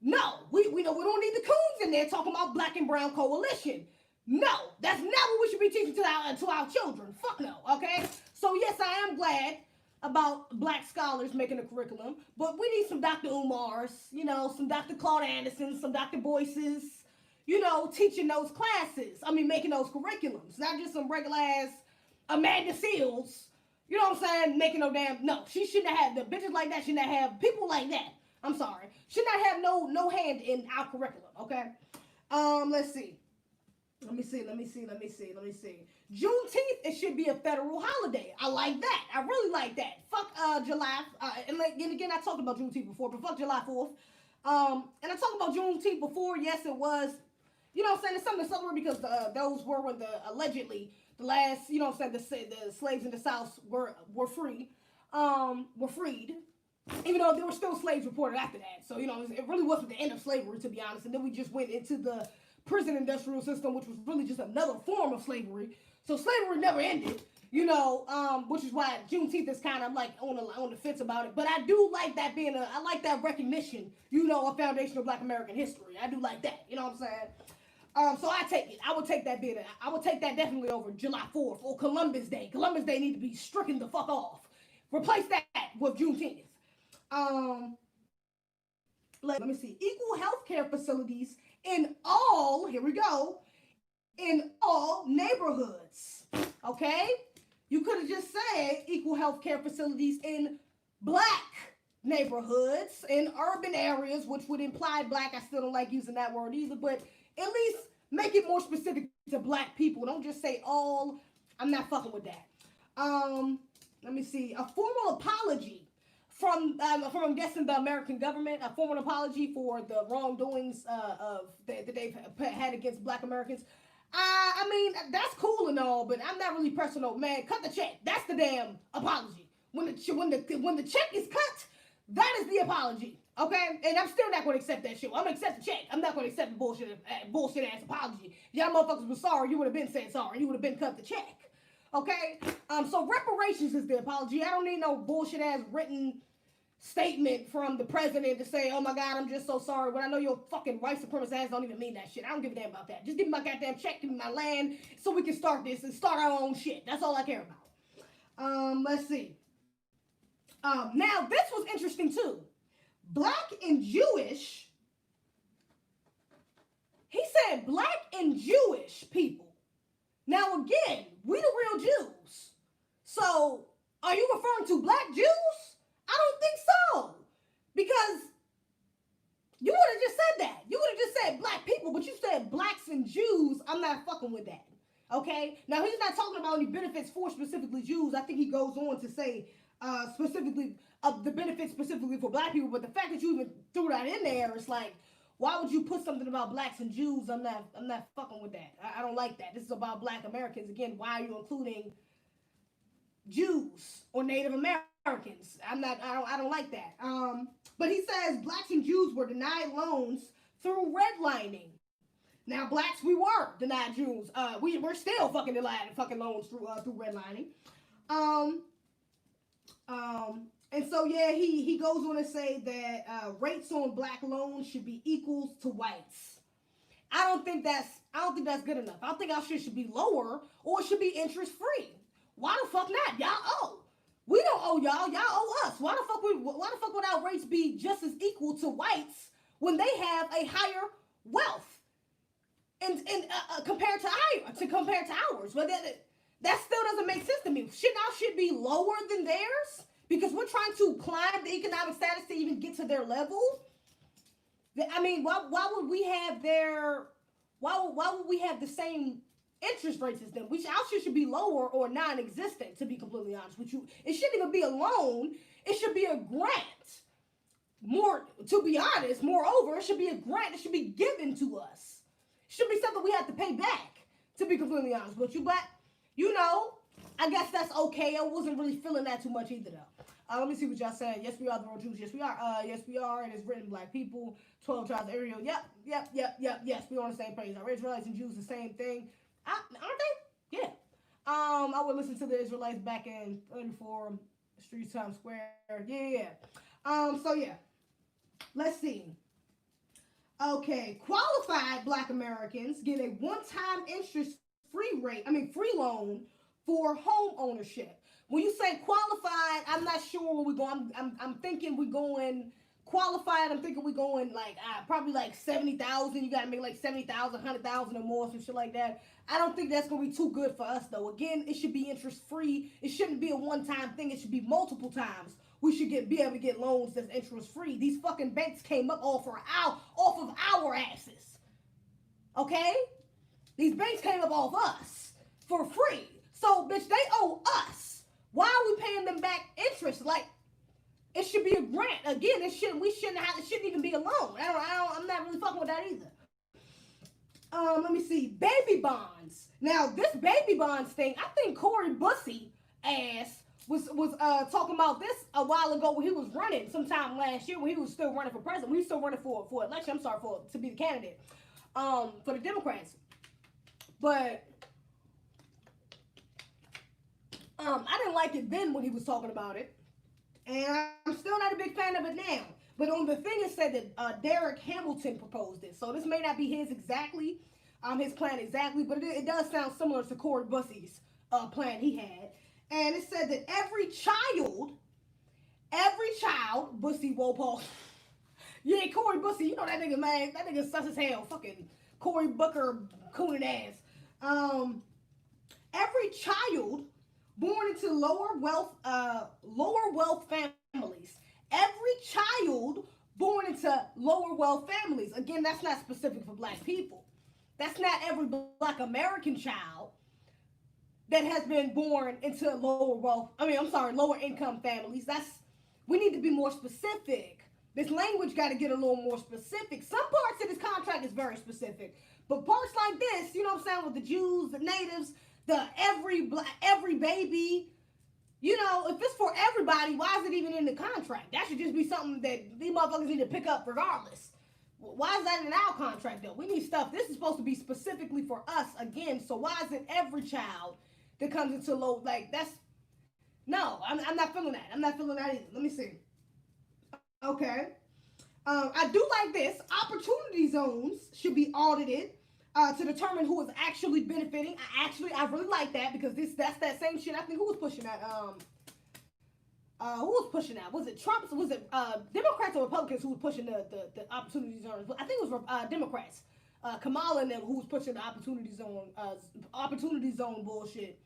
No, we don't need the coons in there talking about black and brown coalition. No, that's not what we should be teaching to our children. Fuck no, okay? So yes, I am glad about black scholars making a curriculum, but we need some Dr. Umars, some Dr. Claude Andersons, some Dr. Boyces, teaching those classes. Making those curriculums, not just some regular ass Amanda Seals, you know what I'm saying, making no, she shouldn't have the bitches like that, should not have people like that. I'm sorry. Should not have no hand in our curriculum, okay? Let's see. Let me see. Juneteenth, it should be a federal holiday. I like that. I really like that. Fuck July. And again, I talked about Juneteenth before, but fuck July 4th. And I talked about Juneteenth before. Yes, it was. You know what I'm saying? It's something to celebrate because those were when allegedly the last, you know what I'm saying, the slaves in the South were free. Were freed. Even though there were still slaves reported after that. So, it really wasn't the end of slavery, to be honest. And then we just went into the prison industrial system, which was really just another form of slavery. So slavery never ended, which is why Juneteenth is kind of like on the fence about it. But I do like that I like that recognition, a foundation of Black American history. I do like that, you know what I'm saying? So I take it. I would take that I would take that definitely over July 4th or Columbus Day. Columbus Day need to be stricken the fuck off. Replace that with Juneteenth. Let me see. Equal healthcare facilities in all, here we go, in all neighborhoods. Okay? You could have just said equal healthcare facilities in black neighborhoods, in urban areas, which would imply black. I still don't like using that word either, but at least make it more specific to black people. Don't just say all. I'm not fucking with that. Let me see. A formal apology from I'm guessing the American government, a formal apology for the wrongdoings that they've had against Black Americans. That's cool and all, but I'm not really pressing no man. Cut the check. That's the damn apology. When the check is cut, that is the apology. Okay, and I'm still not going to accept that shit. I'm gonna accept the check. I'm not going to accept the bullshit ass apology. If y'all motherfuckers were sorry, you would have been saying sorry. You would have been cut the check. Okay, so reparations is the apology. I don't need no bullshit ass written statement from the president to say, oh my God, I'm just so sorry, when I know your fucking white supremacist ass don't even mean that shit. I don't give a damn about that. Just give me my goddamn check, give me my land, so we can start this and start our own shit. That's all I care about. Let's see. Now, this was interesting too. Black and Jewish, he said black and Jewish people. Now again, we the real Jews. So, are you referring to black Jews? I don't think so. Because you would have just said that. You would have just said black people, but you said blacks and Jews. I'm not fucking with that. Okay? Now, he's not talking about any benefits for specifically Jews. I think he goes on to say specifically of the benefits specifically for black people, but the fact that you even threw that in there, it's like, why would you put something about blacks and Jews? I'm not fucking with that. I don't like that. This is about black Americans. Again, why are you including Jews or Native Americans? I don't like that. But he says blacks and Jews were denied loans through redlining. Now, blacks, we were denied Jews. We're still fucking denied fucking loans through redlining. And so yeah, he goes on to say that rates on black loans should be equal to whites. I don't think that's good enough. I think our shit should be lower, or it should be interest free. Why the fuck not? Y'all owe. We don't owe y'all. Y'all owe us. Why the fuck would our rates be just as equal to whites when they have a higher wealth and compared to ours? But that still doesn't make sense to me. Shouldn't our shit be lower than theirs because we're trying to climb the economic status to even get to their level? I mean, why would we have why would we have the same interest rates as them? Our shit should be lower or non-existent, to be completely honest with you. It shouldn't even be a loan. It should be a grant. To be honest, moreover, it should be a grant. It should be given to us. It should be something we have to pay back, to be completely honest with you. But, I guess that's okay. I wasn't really feeling that too much either, though. Let me see what y'all saying. Yes, we are the real Jews. Yes, we are. Yes, we are. And it's written black people. 12 tribes of Israel. Yep. Yes, we're on the same page. Are Israelites and Jews the same thing? Aren't they? Yeah. I would listen to the Israelites back in 34 Streets Times Square. Yeah. So yeah. Let's see. Okay. Qualified black Americans get a one-time free loan for home ownership. When you say qualified, I'm not sure where we're going. I'm thinking we're going qualified. I'm thinking we're going probably like 70,000. You got to make like 70,000, 100,000 or more, some shit like that. I don't think that's going to be too good for us, though. Again, it should be interest free. It shouldn't be a one-time thing. It should be multiple times. We should be able to get loans that's interest free. These fucking banks came up off of our asses. Okay? These banks came up off us for free. So, bitch, they owe us. Why are we paying them back interest? Like, it should be a grant. Again, it shouldn't even be a loan. I'm not really fucking with that either. Let me see. Baby bonds. Now, this baby bonds thing, I think Corey Bussey ass was talking about this a while ago when he was running sometime last year when he was still running for president. When he was still running for election. I'm sorry, to be the candidate for the Democrats. But I didn't like it then when he was talking about it. And I'm still not a big fan of it now. But on the thing, it said that Derek Hamilton proposed it. So this may not be his plan exactly, but it does sound similar to Corey Bussey's plan he had. And it said that every child, Bussey Wopal, yeah, Corey Bussey, you know that nigga, man, that nigga sus as hell, fucking Cory Booker cooning ass. Every child born into lower wealth families. Every child born into lower wealth families. Again, that's not specific for black people. That's not every black American child that has been born into lower income families. We need to be more specific. This language got to get a little more specific. Some parts of this contract is very specific, but parts like this, you know what I'm saying, with the Jews, the natives, the every baby, if it's for everybody, why is it even in the contract? That should just be something that these motherfuckers need to pick up regardless. Why is that in our contract, though? We need stuff. This is supposed to be specifically for us, again, so why is it every child that comes into low, no, I'm not feeling that. I'm not feeling that either. Let me see. Okay. I do like this. Opportunity zones should be audited to determine who is actually benefiting. I really like that because that's that same shit. I think who was pushing that? Who was pushing that? Was it Trump? Was it Democrats or Republicans who was pushing the opportunity zones? I think it was Democrats. Kamala and them who was pushing the opportunity zone bullshit.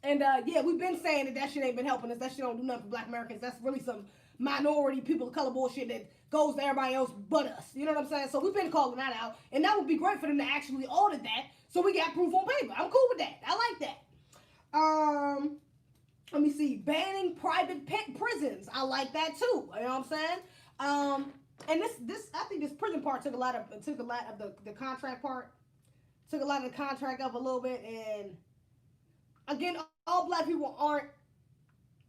And yeah, we've been saying that shit ain't been helping us. That shit don't do nothing for black Americans. That's really some minority people of color bullshit that goes to everybody else but us. You know what I'm saying? So we've been calling that out, and that would be great for them to actually audit that, so we got proof on paper. I'm cool with that. I like that. Let me see. Banning private prisons. I like that too. You know what I'm saying? And this I think this prison part took a lot of the contract part. Took a lot of the contract up a little bit, and again, all black people aren't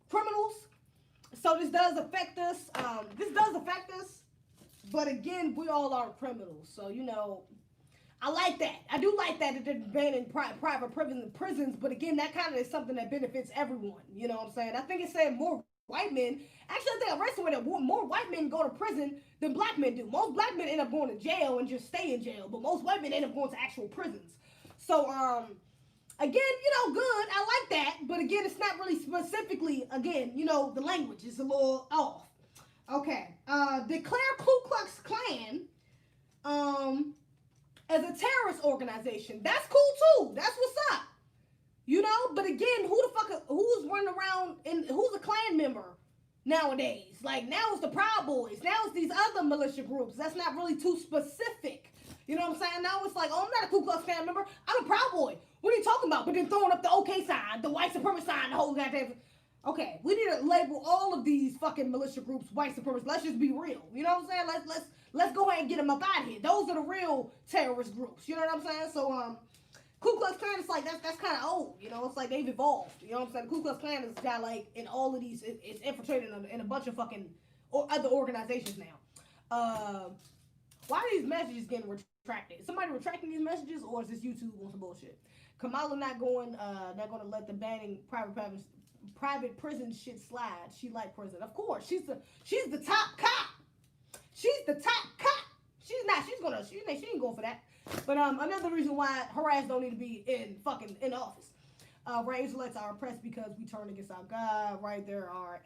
criminals, so this does affect us. But again, we all are criminals, so you know, I like that. I do like that they're banning private prisons, but again, that kind of is something that benefits everyone. You know what I'm saying? I think it said more white men. Actually, I think I read somewhere that more white men go to prison than black men do. Most black men end up going to jail and just stay in jail, but most white men end up going to actual prisons. So, again, you know, good. I like that, but again, it's not really specifically. Again, you know, the language is a little off. Okay, declare Ku Klux Klan, as a terrorist organization. That's cool too. That's what's up. You know, but again, who's running around and who's a Klan member nowadays? Like, now it's the Proud Boys. Now it's these other militia groups. That's not really too specific. You know what I'm saying? Now it's like, oh, I'm not a Ku Klux Klan member. I'm a Proud Boy. What are you talking about? But then throwing up the OK sign, the white supremacist sign, the whole goddamn. Okay, we need to label all of these fucking militia groups white supremacists. Let's just be real. You know what I'm saying? Let's go ahead and get them up out of here. Those are the real terrorist groups. You know what I'm saying? So Ku Klux Klan is like that's kind of old. You know, it's like they've evolved. You know what I'm saying? The Ku Klux Klan has got like in all of these. It's infiltrated in a bunch of fucking other organizations now. Why are these messages getting retracted? Is somebody retracting these messages, or is this YouTube on some bullshit? Kamala not going to let the banning private prison shit slide. She like prison. Of course, she's the top cop. She's the top cop. She ain't going for that. But another reason why her ass don't need to be in office. Right, Israelites are oppressed because we turn against our God. Right, there are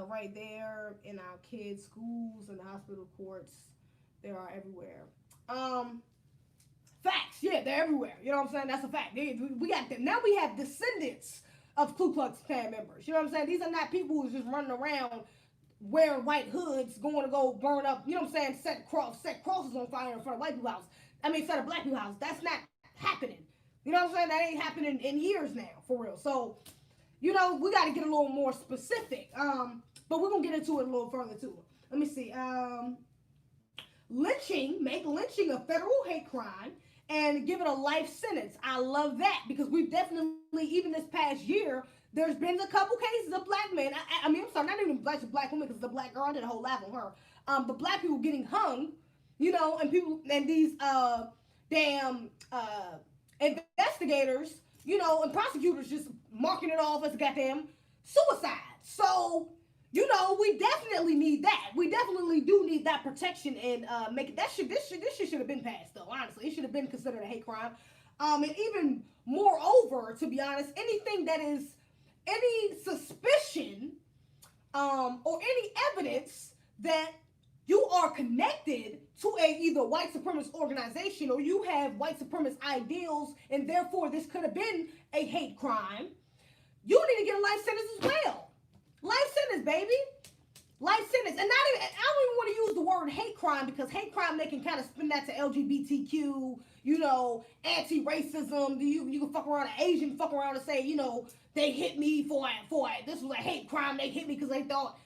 right there in our kids' schools and the hospital courts. They are everywhere. Facts. Yeah, they're everywhere. You know what I'm saying? That's a fact. We got them. Now we have descendants of Ku Klux Klan members. You know what I'm saying? These are not people who's just running around wearing white hoods, going to go burn up, you know what I'm saying, set crosses on fire in front of white people's house. Set of black people's house. That's not happening. You know what I'm saying? That ain't happening in years now, for real. So, you know, we got to get a little more specific. But we're going to get into it a little further, too. Let me see. Make lynching a federal hate crime and give it a life sentence. I love that because we've definitely, even this past year, there's been a couple cases of black men. I'm sorry, not even black women, because the black girl, I did a whole laugh on her. But black people getting hung, you know, and these damn investigators, you know, and prosecutors just marking it off as a goddamn suicide. So, you know, we definitely need that. We definitely do need that protection and make it. This shit should have been passed, though. Honestly, it should have been considered a hate crime. And even moreover, to be honest, anything that is any suspicion or any evidence that you are connected to a either white supremacist organization or you have white supremacist ideals and therefore this could have been a hate crime, you need to get a life sentence as well. Life sentence, baby. Life sentence. And I don't even want to use the word hate crime because hate crime, they can kind of spin that to LGBTQ, you know, anti-racism. You can fuck around, an Asian fuck around and say, you know, they hit me for it. This was a hate crime. They hit me because they thought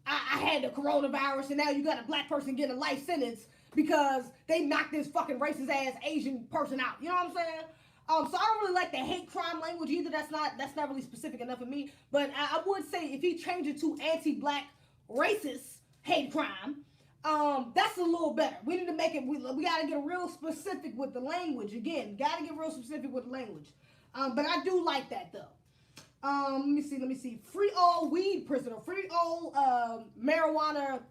I had the coronavirus, and now you got a black person getting a life sentence because they knocked this fucking racist ass Asian person out. You know what I'm saying? So I don't really like the hate crime language either. That's not really specific enough for me. But I would say if he changed it to anti-black racist hate crime, that's a little better. We need to make it. We got to get real specific with the language. Again, got to get real specific with the language. But I do like that though. Let me see. Free all weed prisoners. Free all marijuana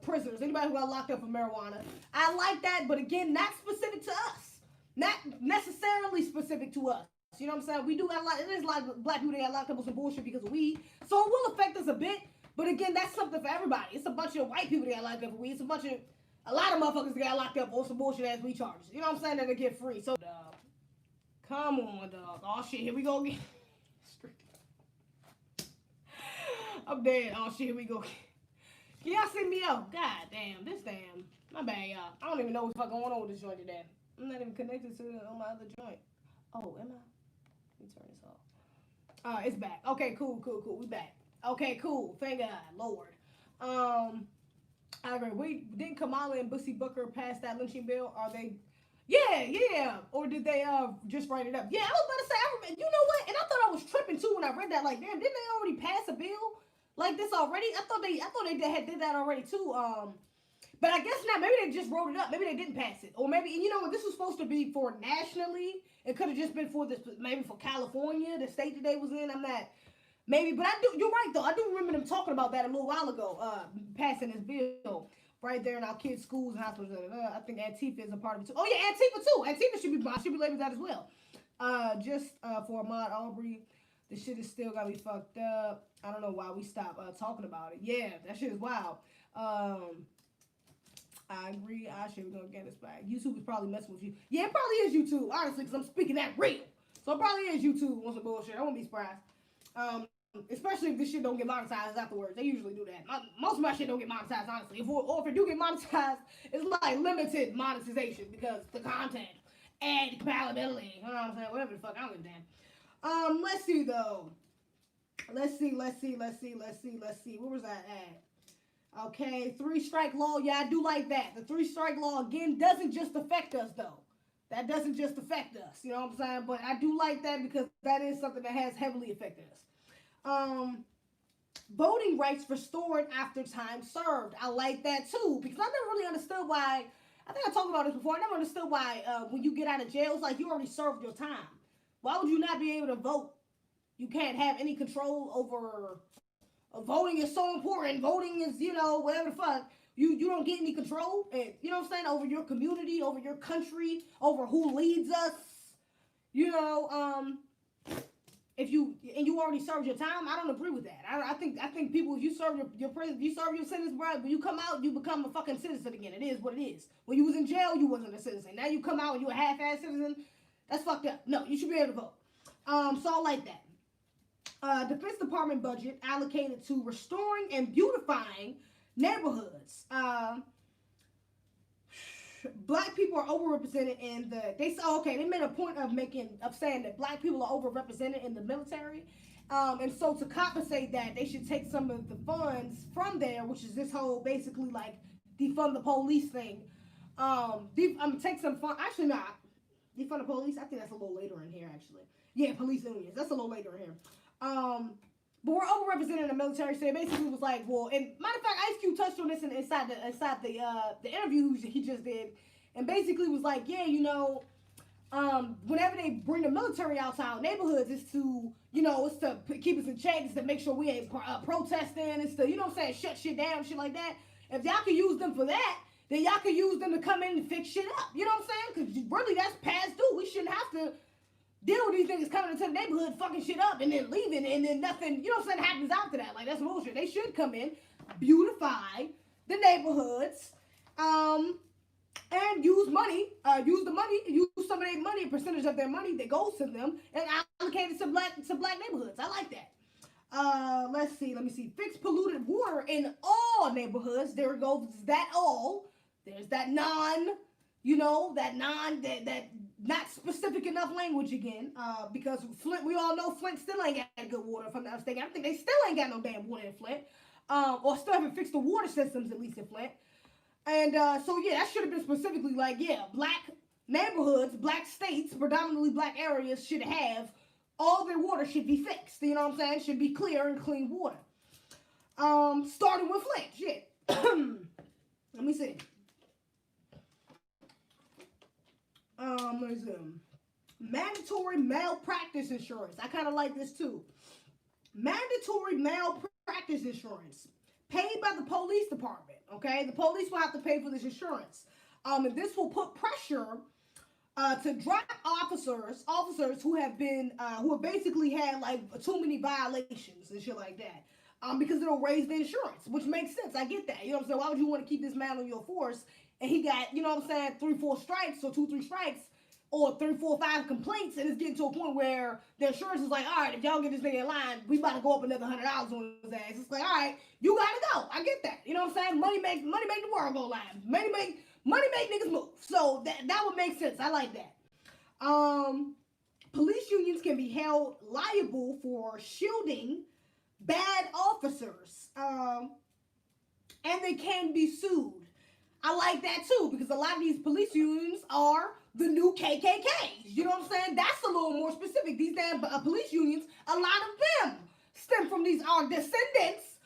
prisoners. Anybody who got locked up for marijuana. I like that, but again, not specific to us. Not necessarily specific to us. You know what I'm saying? We do got there's a lot of black people that got locked up with some bullshit because of weed. So it will affect us a bit. But again, that's something for everybody. It's a bunch of white people that got locked up for weed. It's a lot of motherfuckers that got locked up for some bullshit ass weed charges. You know what I'm saying? That they get free. So, dog. Come on, dog. Oh shit, here we go again. I'm dead. Oh shit, here we go. Can y'all send me out? God damn, my bad, y'all. I don't even know what's going on with this joint today. I'm not even connected to it on my other joint. Oh, am I? Let me turn this off. It's back. Okay, cool. We back. Okay, cool. Thank God, Lord. I agree. Didn't Kamala and Bussy Booker pass that lynching bill? Are they? Yeah. Or did they just write it up? Yeah, I was about to say. You know what? And I thought I was tripping too when I read that. Like, damn, didn't they already pass a bill like this already? I thought they did that already too. But I guess not. Maybe they just wrote it up. Maybe they didn't pass it, or maybe this was supposed to be for nationally. It could have just been for this, maybe for California, the state that they was in. I'm not. Maybe, but I do. You're right though. I do remember them talking about that a little while ago. Passing this bill right there in our kids' schools and hospitals. I think Antifa is a part of it too. Oh yeah, Antifa too. Antifa should be labeled that as well. Just for Ahmaud Arbery, the shit is still gotta be fucked up. I don't know why we stopped talking about it. Yeah, that shit is wild. I agree. We're gonna get this back. YouTube is probably messing with you. Yeah, it probably is YouTube, honestly, because I'm speaking that real. So it probably is YouTube on some bullshit. I won't be surprised. Especially if this shit don't get monetized afterwards. They usually do that. Most of my shit don't get monetized, honestly. Or if it do get monetized, it's like limited monetization because the content and compatibility. You know what I'm saying? Whatever the fuck, I don't give a damn. Let's see though. Let's see. Where was that at? Okay, 3-strike law. Yeah, I do like that. The 3-strike law, again, doesn't just affect us, though. That doesn't just affect us. You know what I'm saying? But I do like that because that is something that has heavily affected us. Voting rights restored after time served. I like that, too. Because I never really understood why. I think I talked about this before. I never understood why when you get out of jail, it's like you already served your time. Why would you not be able to vote? You can't have any control over... voting is so important. Voting is, whatever the fuck. You don't get any control, and you know what I'm saying, over your community, over your country, over who leads us. If you already served your time, I don't agree with that. I think people, if you serve your prison, if you serve your sentence, bro, when you come out, you become a fucking citizen again. It is what it is. When you was in jail, you wasn't a citizen. Now you come out and you a half-ass citizen. That's fucked up. No, you should be able to vote. So I like that. Defense Department budget allocated to restoring and beautifying neighborhoods. Black people are overrepresented in they made a point of saying that black people are overrepresented in the military. And so to compensate that, they should take some of the funds from there, which is this whole basically like defund the police thing. Take some fun. Actually, not defund the police. I think that's a little later in here. Actually, yeah, police unions. That's a little later in here. But we're overrepresented in the military, so it basically was like, well, and matter of fact, Ice Cube touched on this inside the interview he just did, and basically was like, yeah, whenever they bring the military out to our neighborhoods, it's to keep us in check, it's to make sure we ain't protesting, it's to, shut shit down, shit like that. If y'all can use them for that, then y'all can use them to come in and fix shit up. You know what I'm saying? Because really, that's past due. We shouldn't have to deal with these niggas coming into the neighborhood, fucking shit up, and then leaving, and then nothing, happens after that. Like, that's bullshit. They should come in, beautify the neighborhoods, and use some of their money, a percentage of their money that goes to them, and allocate it to black neighborhoods. I like that. Let's see. Fix polluted water in all neighborhoods. There it goes. That all. There's that that not specific enough language again, because Flint, we all know Flint still ain't got good water, if I'm not mistaken. I think they still ain't got no damn water in Flint, or still haven't fixed the water systems, at least in Flint. And so yeah, that should have been specifically like, yeah, black neighborhoods, black states, predominantly black areas should have, all their water should be fixed, you know what I'm saying? Should be clear and clean water. Starting with Flint, shit. Let me see. Mandatory malpractice insurance. I kind of like this too. Mandatory malpractice insurance paid by the police department. Okay, the police will have to pay for this insurance. And this will put pressure to drop officers who have basically had like too many violations and shit like that. Because it'll raise the insurance, which makes sense. I get that. You know what I'm saying? Why would you want to keep this man on your force? And he got, 3-4 strikes or 2-3 strikes. or 3, 4, 5 complaints, and it's getting to a point where the insurance is like, all right, if y'all get this nigga in line, we about to go up another $100 on his ass. It's like, all right, you gotta go. I get that. You know what I'm saying? Money make the world go live. Money make niggas move. So that would make sense. I like that. Police unions can be held liable for shielding bad officers, and they can be sued. I like that too, because a lot of these police unions are the new KKKs. You know what I'm saying? That's a little more specific. These damn police unions, a lot of them stem from these are descendants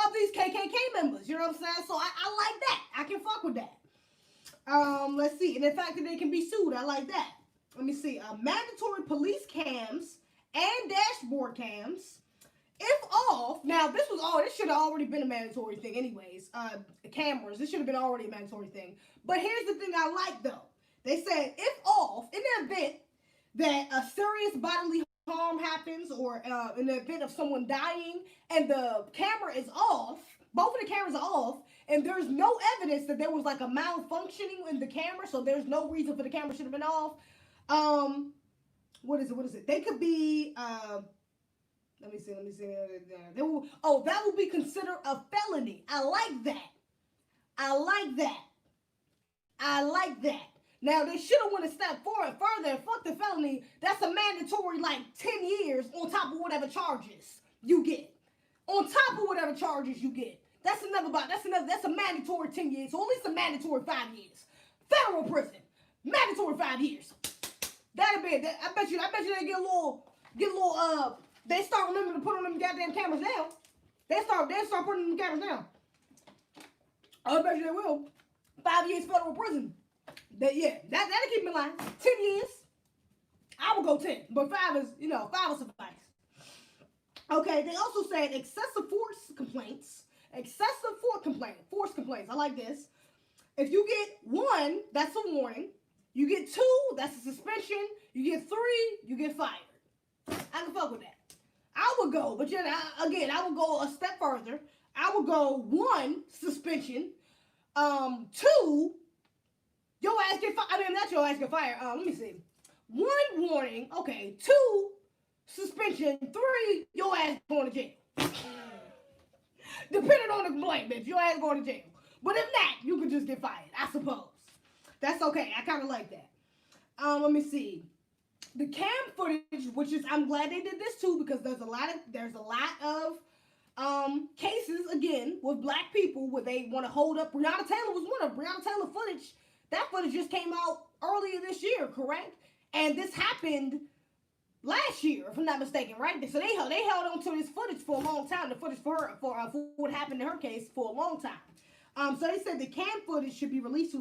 of these KKK members. You know what I'm saying? So I like that. I can fuck with that. Let's see. And the fact that they can be sued, I like that. Let me see. Mandatory police cams and dashboard cams, if off. Now this should have already been a mandatory thing anyways. Cameras, this should have been already a mandatory thing. But here's the thing I like though. They said if off, in the event that a serious bodily harm happens, or in the event of someone dying and the camera is off, both of the cameras are off, and there's no evidence that there was like a malfunctioning in the camera, so there's no reason for the camera should have been off. What is it? They could be, let me see. That will be considered a felony. I like that. Now, they should have went a step further. Fuck the felony. That's a mandatory, like, 10 years on top of whatever charges you get. That's a mandatory 10 years, or at least a mandatory 5 years. Federal prison. Mandatory 5 years. That'll be it. I bet you they get a little, they start remembering to put on them goddamn cameras now. They start putting them cameras down. I bet you they will. 5 years federal prison. That'll keep me in line. 10 years. I would go 10, but 5 will suffice. Okay, they also said excessive force complaints. Force complaints. I like this. If you get 1, that's a warning. You get 2, that's a suspension. You get 3, you get fired. I can fuck with that. I would go, but I would go a step further. I would go 1, suspension. 2, your ass get fired. I mean, not your ass get fired. Let me see. 1 warning. Okay. 2, suspension. 3, your ass going to jail. Depending on the complaint, bitch, your ass going to jail. But if not, you could just get fired, I suppose. That's okay. I kind of like that. Let me see. The cam footage, which is, I'm glad they did this too, because there's a lot of cases again with black people where they want to hold up. Breonna Taylor was one of them. Breonna Taylor footage. That footage just came out earlier this year, correct? And this happened last year, if I'm not mistaken, right? So they held on to this footage for a long time. The footage for her for what happened in her case for a long time. So they said the cam footage should be released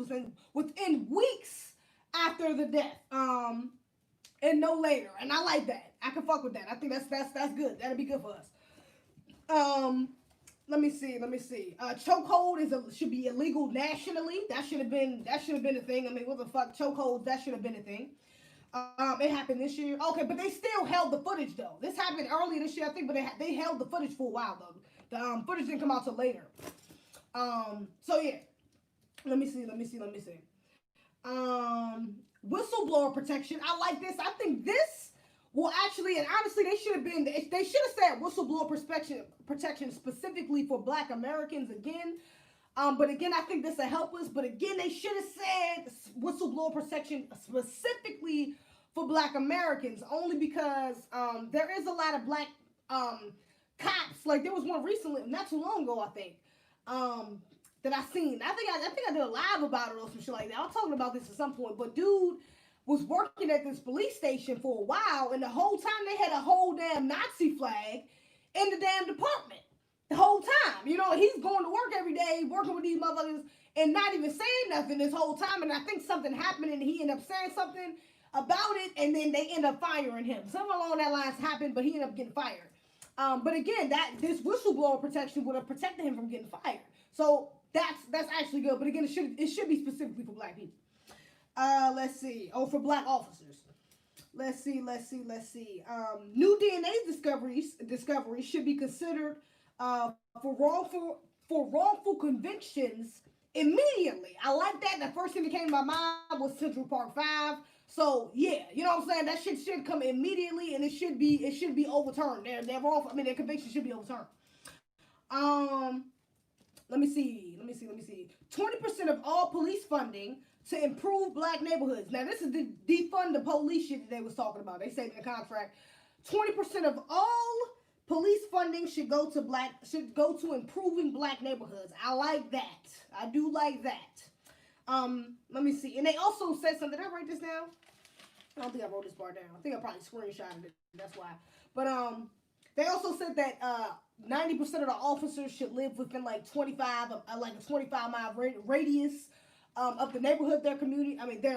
within weeks after the death, and no later. And I like that. I can fuck with that. I think that's good. That'll be good for us. Let me see. Chokehold should be illegal nationally. That should have been a thing. I mean, what the fuck, chokeholds? That should have been a thing. It happened this year. Okay, but they still held the footage though. This happened earlier this year, I think, but they held the footage for a while though. The footage didn't come out till later. So yeah. Let me see. Whistleblower protection. I like this. I think this will actually, and honestly, they should have said whistleblower protection specifically for Black Americans again. But again, I think this will help us. But again, they should have said whistleblower protection specifically for Black Americans, only because there is a lot of black cops. Like there was one recently, not too long ago, I think, that I seen. I think I did a live about it or some shit like that. I was talking about this at some point, but dude was working at this police station for a while, and the whole time they had a whole damn Nazi flag in the damn department. The whole time, you know, he's going to work every day, working with these motherfuckers, and not even saying nothing this whole time. And I think something happened, and he ended up saying something about it, and then they end up firing him. Something along that lines happened, but he ended up getting fired. But again, this whistleblower protection would have protected him from getting fired. So that's actually good. But again, it should be specifically for black people. Let's see. Oh, for black officers. Let's see. New DNA discoveries should be considered for wrongful convictions immediately. I like that. The first thing that came to my mind was Central Park 5. So yeah, you know what I'm saying? That shit should come immediately, and it should be overturned. They're wrong. I mean, their conviction should be overturned. Um, let me see. 20% of all police funding to improve black neighborhoods. Now this is the defund the police shit that they was talking about. They say in the contract, 20% of all police funding should go to improving black neighborhoods. I like that. I do like that. Let me see. And they also said something. Did I write this down? I don't think I wrote this part down. I think I probably screenshotted it. That's why. But they also said that 90% of the officers should live within like a 25-mile radius of the neighborhood they're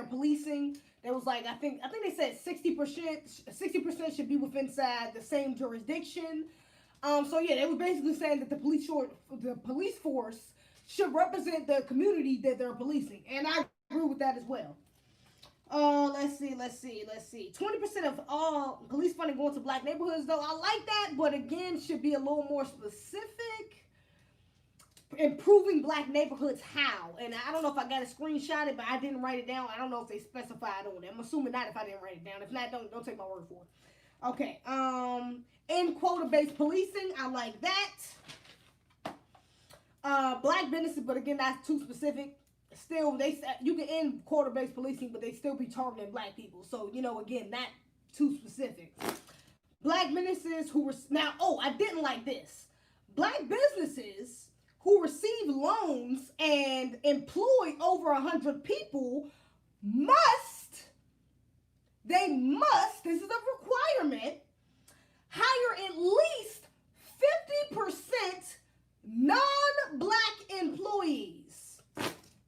policing. There was like I think they said 60% should be within inside the same jurisdiction. So yeah, they were basically saying that the police force should represent the community that they're policing, and I agree with that as well. Let's see. 20% of all police funding going to black neighborhoods, though. I like that, but again, should be a little more specific. Improving black neighborhoods, how? And I don't know if I got a screenshot it, but I didn't write it down. I don't know if they specified on it. I'm assuming not if I didn't write it down. If not, don't take my word for it. Okay. In quota-based policing, I like that. Black businesses, but again, that's too specific. Still, you can end quota-based policing, but they still be targeting black people. So, again, not too specific. Black businesses I didn't like this. Black businesses who receive loans and employ over 100 people this is a requirement, hire at least 50% non-black employees.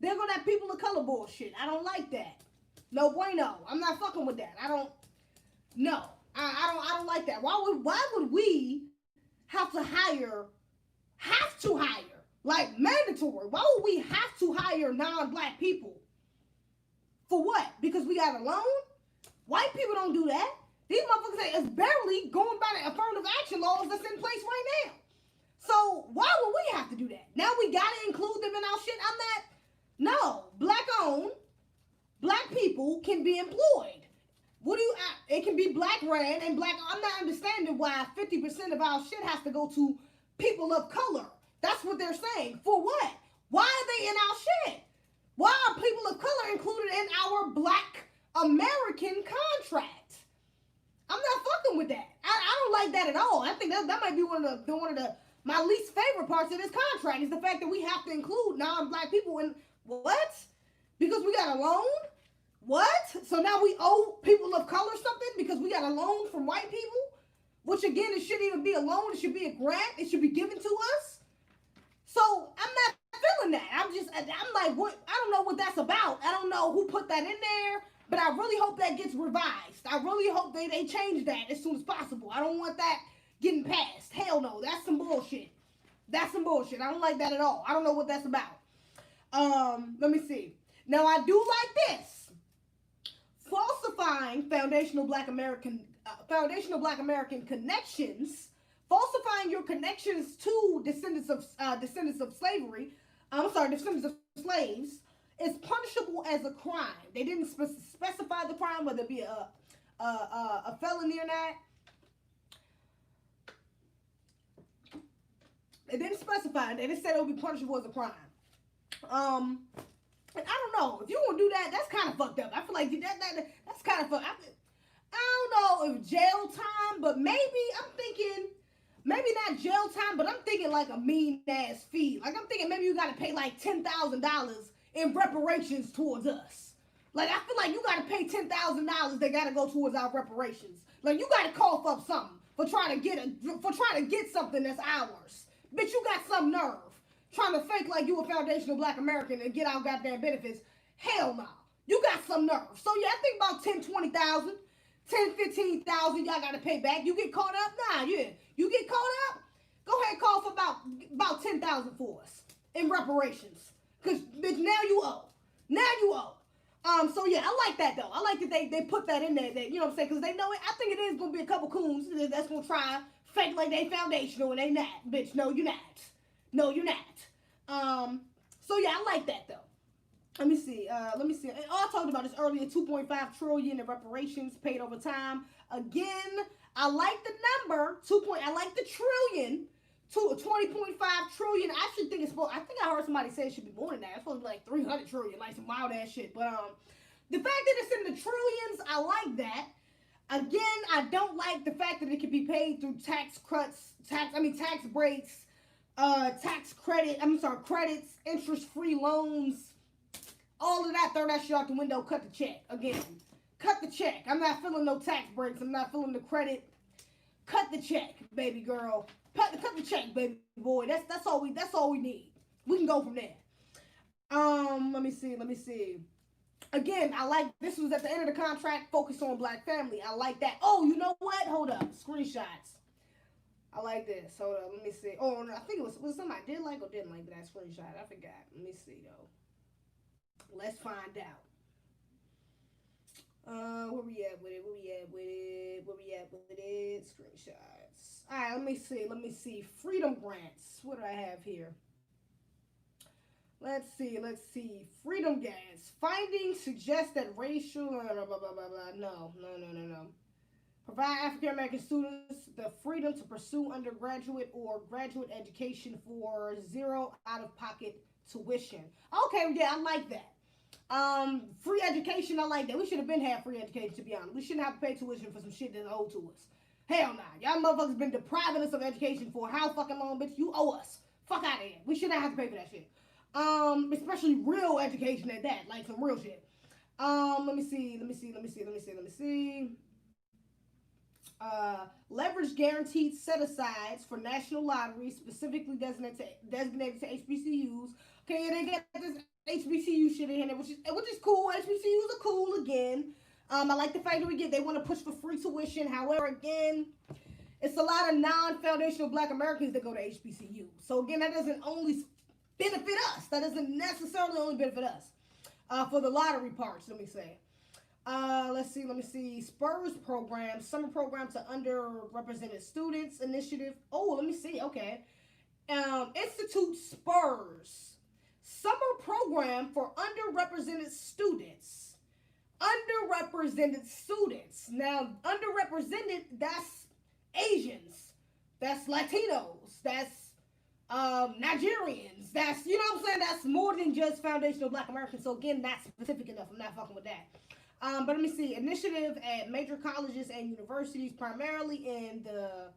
They're gonna have people of color bullshit. I don't like that. No bueno. I'm not fucking with that. I don't like that. Why would we have to hire like mandatory? Why would we have to hire non-black people? For what? Because we got a loan? White people don't do that. These motherfuckers say it's barely going by the affirmative action laws that's in place right now. So why would we have to do that? Now we gotta include them in our shit. No, black owned, black people can be employed. It can be black ran and black. I'm not understanding why 50% of our shit has to go to people of color. That's what they're saying. For what? Why are they in our shit? Why are people of color included in our black American contract? I'm not fucking with that. I don't like that at all. I think that might be one of my least favorite parts of this contract is the fact that we have to include non-black people in what? Because we got a loan? What? So now we owe people of color something because we got a loan from white people? Which again, it shouldn't even be a loan. It should be a grant. It should be given to us. So I'm not feeling that. I'm like, what? I don't know what that's about. I don't know who put that in there, but I really hope that gets revised. I really hope they change that as soon as possible. I don't want that getting passed. Hell no. That's some bullshit. I don't like that at all. I don't know what that's about. Let me see. Now I do like this. Falsifying foundational Black American connections, falsifying your connections to descendants of slaves is punishable as a crime. They didn't specify the crime, whether it be a felony or not. They didn't specify. They just said it would be punishable as a crime. And I don't know if you want to do that. That's kind of fucked up. I feel like that's kind of fucked up. I don't know if jail time, but maybe I'm thinking maybe not jail time, but I'm thinking like a mean ass fee. Like I'm thinking maybe you got to pay like $10,000 in reparations towards us. Like I feel like you got to pay $10,000 that got to go towards our reparations. Like you got to cough up something for trying to get something that's ours. Bitch, you got some nerve. Trying to fake like you a foundational Black American and get our goddamn benefits. Hell no. You got some nerve. So yeah, I think about 10, 20,000, 10, 15,000 y'all gotta pay back. You get caught up? Nah, yeah. You get caught up? Go ahead and call for about 10,000 for us in reparations. Cause bitch, now you owe. So yeah, I like that though. I like that they put that in there, that, you know what I'm saying? Cause they know it. I think it is gonna be a couple coons that's gonna try fake like they foundational and they not. Bitch, no, you're not. So yeah, I like that though. Let me see. Let me see. Oh, I talked about this earlier. 2.5 trillion in reparations paid over time. Again, I like the number. I like the trillion. 20.5 trillion. I actually think it's supposed. I think I heard somebody say it should be more than that. It's supposed to be like 300 trillion, like some wild ass shit. But the fact that it's in the trillions, I like that. Again, I don't like the fact that it can be paid through tax cuts, tax breaks, tax credit. Credits, interest-free loans, all of that. Throw that shit out the window. Cut the check. Again, cut the check. I'm not feeling no tax breaks. I'm not feeling the credit. Cut the check, baby girl. Cut the check, baby boy. That's all we need. We can go from there. Let me see. Again, I like this was at the end of the contract. Focus on black family. I like that. Oh, you know what? Hold up. Screenshots. I like this. Hold up. Let me see. Oh, no, I think it was something I did like or didn't like that screenshot. I forgot. Let me see though. Let's find out. Where we at with it? Screenshots. All right, let me see. Freedom grants. What do I have here? Let's see. Freedom grants. Findings suggest that racial... No. Provide African American students the freedom to pursue undergraduate or graduate education for zero out-of-pocket tuition. Okay, yeah, I like that. Free education, I like that. We should have been had free education, to be honest. We shouldn't have to pay tuition for some shit that's owed to us. Hell nah. Y'all motherfuckers been depriving us of education for how fucking long, bitch? You owe us. Fuck out of here. We shouldn't have to pay for that shit. Especially real education at that, like some real shit. Let me see. Leverage guaranteed set-asides for national lotteries, specifically designated to HBCUs. Okay, they get this HBCU shit in here, which is cool. HBCUs are cool again. I like the fact that they want to push for free tuition. However, again, it's a lot of non-foundational black Americans that go to HBCU. So again, that doesn't only benefit us. That doesn't necessarily only benefit us. For the lottery parts, let me say. Let me see. Spurs program, summer program to underrepresented students initiative. Oh, let me see. Okay. Institute Spurs. Summer program for underrepresented students. Now, underrepresented, that's Asians. That's Latinos. That's Nigerians. That's, you know what I'm saying? That's more than just foundational black Americans. So again, that's specific enough. I'm not fucking with that. But let me see. Initiative at major colleges and universities, primarily in the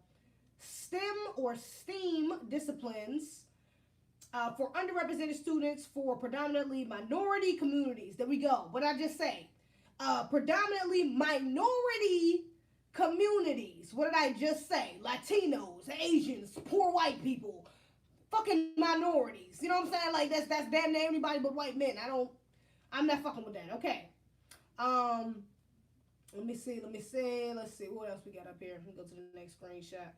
STEM or STEAM disciplines, for underrepresented students, for predominantly minority communities. There we go. What did I just say? Predominantly minority communities. What did I just say? Latinos, Asians, poor white people, fucking minorities. You know what I'm saying? Like that's damn near anybody but white men. I'm not fucking with that. Okay. Let me see. Let's see. What else we got up here? Let me go to the next screenshot.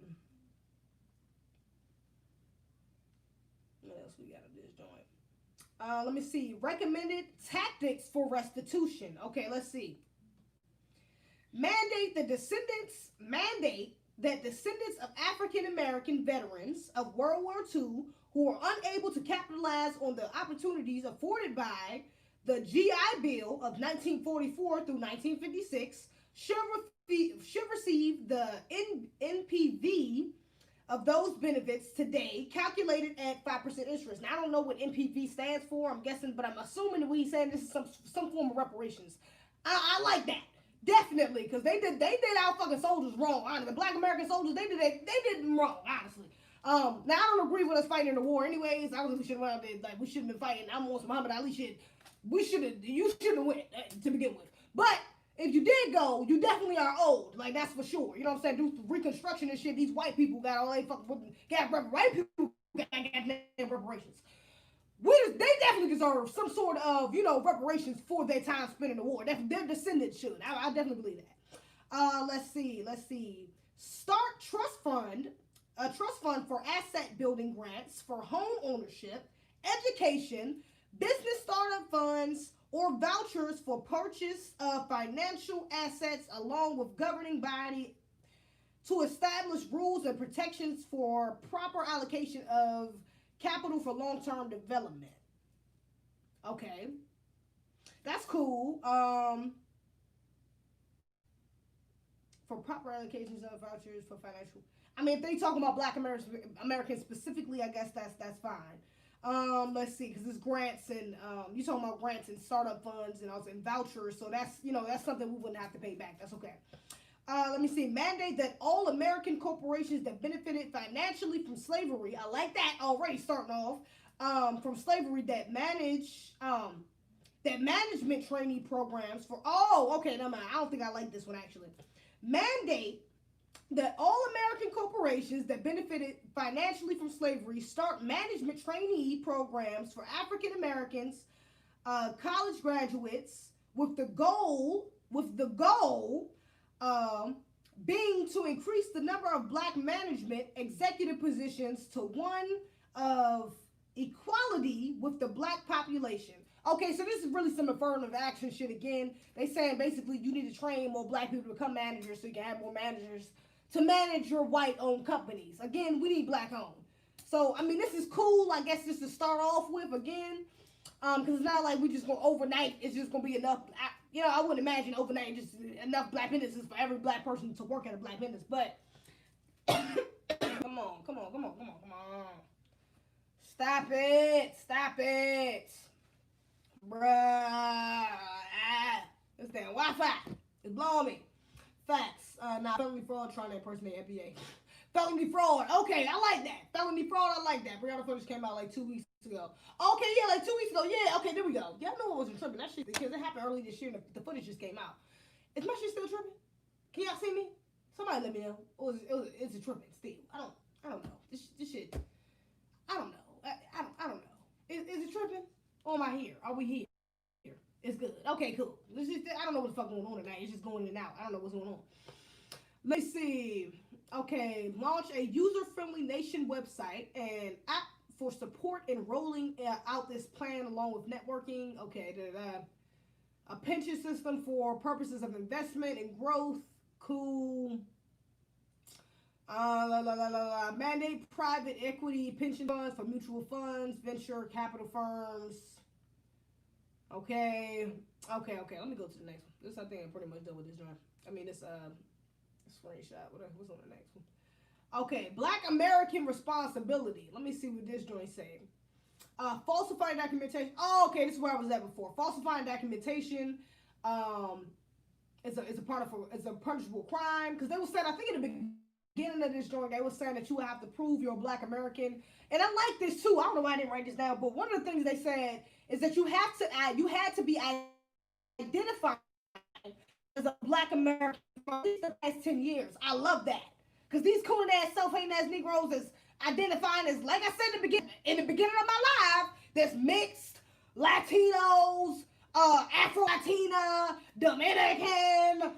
What else we got up this joint? Let me see. Recommended tactics for restitution. Okay, let's see. Mandate that descendants of African American veterans of World War II who are unable to capitalize on the opportunities afforded by the GI Bill of 1944 through 1956 should receive the NPV of those benefits today, calculated at 5% interest. Now, I don't know what NPV stands for, I'm guessing, but I'm assuming that we're saying this is some form of reparations. I like that. Definitely, because they did our fucking soldiers wrong, honestly. The black American soldiers, they did them wrong, honestly. Now, I don't agree with us fighting in the war anyways. I really shouldn't have been, like, we shouldn't have been fighting. I'm on some Muhammad Ali shit. You shouldn't have went to begin with. But if you did go, you definitely are old. Like, that's for sure. You know what I'm saying? Due to Reconstruction and shit, these white people got all they fucking white people got reparations. They definitely deserve some sort of, reparations for their time spent in the war. Their descendants should. I definitely believe that. Let's see. Start trust fund, a trust fund for asset building grants for home ownership, education, business startup funds, or vouchers for purchase of financial assets, along with governing body to establish rules and protections for proper allocation of capital for long-term development. Okay. That's cool. For proper allocations of vouchers for financial. I mean, if they talking about Black Americans specifically, I guess that's fine. Let's see, because it's grants and you talking about grants and startup funds and also and vouchers, so that's that's something we wouldn't have to pay back. That's okay. Let me see. Mandate that all American corporations that benefited financially from slavery. I like that already. Starting off from slavery that management trainee programs for. Oh, okay. Never mind. I don't think I like this one actually. Mandate that all American corporations that benefited financially from slavery start management trainee programs for African Americans, college graduates, with the goal um, being to increase the number of black management executive positions to one of equality with the black population. Okay, so this is really some affirmative action shit again. They saying basically you need to train more black people to become managers so you can have more managers to manage your white-owned companies. Again, we need black-owned. So, I mean, this is cool, I guess, just to start off with, again, because it's not like we just going to overnight, it's just going to be enough. I wouldn't imagine overnight just enough black businesses for every black person to work at a black business, but come on. Stop it. Bruh. This damn Wi-Fi is blowing me. Facts. Felony fraud trying to impersonate NBA. Felony fraud. Okay, I like that. Felony fraud, I like that. Brianna footage came out like 2 weeks ago. Okay, yeah, like 2 weeks ago. Yeah, okay, there we go. Y'all know I wasn't tripping. That shit, because it happened early this year and the footage just came out. Is my shit still tripping? Can y'all see me? Somebody let me know. It's a tripping still. I don't know. This shit. I don't know. I don't know. Is it tripping? Or am I here? Are we here? It's good. Okay, cool. I don't know what's fucking going on tonight. It's just going in and out. I don't know what's going on. Let's see. Okay, launch a user-friendly nation website and app for support in rolling out this plan along with networking. Okay, a pension system for purposes of investment and growth. Cool. Mandate private equity pension funds for mutual funds, venture capital firms. Okay. Let me go to the next one. This I think I'm pretty much done with this drawing. I mean this screenshot. What's on the next one? Okay, Black American responsibility. Let me see what this joint saying. Falsifying documentation. Oh, okay, this is where I was at before. Falsifying documentation. It's a punishable crime because they were saying I think in the beginning of this joint they were saying that you would have to prove you're a Black American, and I like this too. I don't know why I didn't write this down, but one of the things they said is that you had to be identified as a Black American for at least the past 10 years. I love that. Because these cool ass, self-hating ass Negroes is identifying as, like I said in the beginning of my life, there's mixed, Latinos, Afro-Latina, Dominican,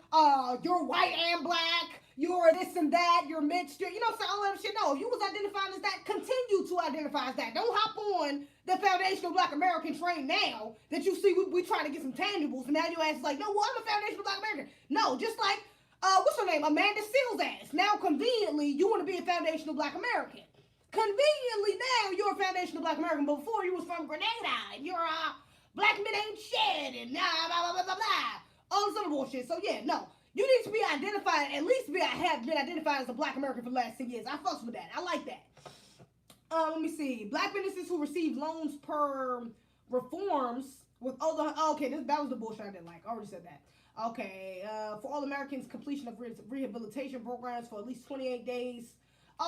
you're white and black, you're this and that, you're mixed, you know what I'm saying, all that shit. No, if you was identifying as that, continue to identify as that. Don't hop on the foundational Black American train now that you see we trying to get some tangibles, and now your ass is like, no, well, I'm a foundational Black American. No, just like, what's her name? Amanda Seals' ass. Now, conveniently, you want to be a foundational Black American. Conveniently, now you're a foundational Black American, but before you was from Grenada, and you're black men ain't shed, and blah, blah, blah, blah, blah. All this other bullshit. So, yeah, no. You need to be identified, at least have been identified as a Black American for the last 10 years. I fucks with that. I like that. Let me see. Black businesses who receive loans per reforms with other. Okay, that was the bullshit I didn't like. I already said that. Okay, for all Americans, completion of rehabilitation programs for at least 28 days.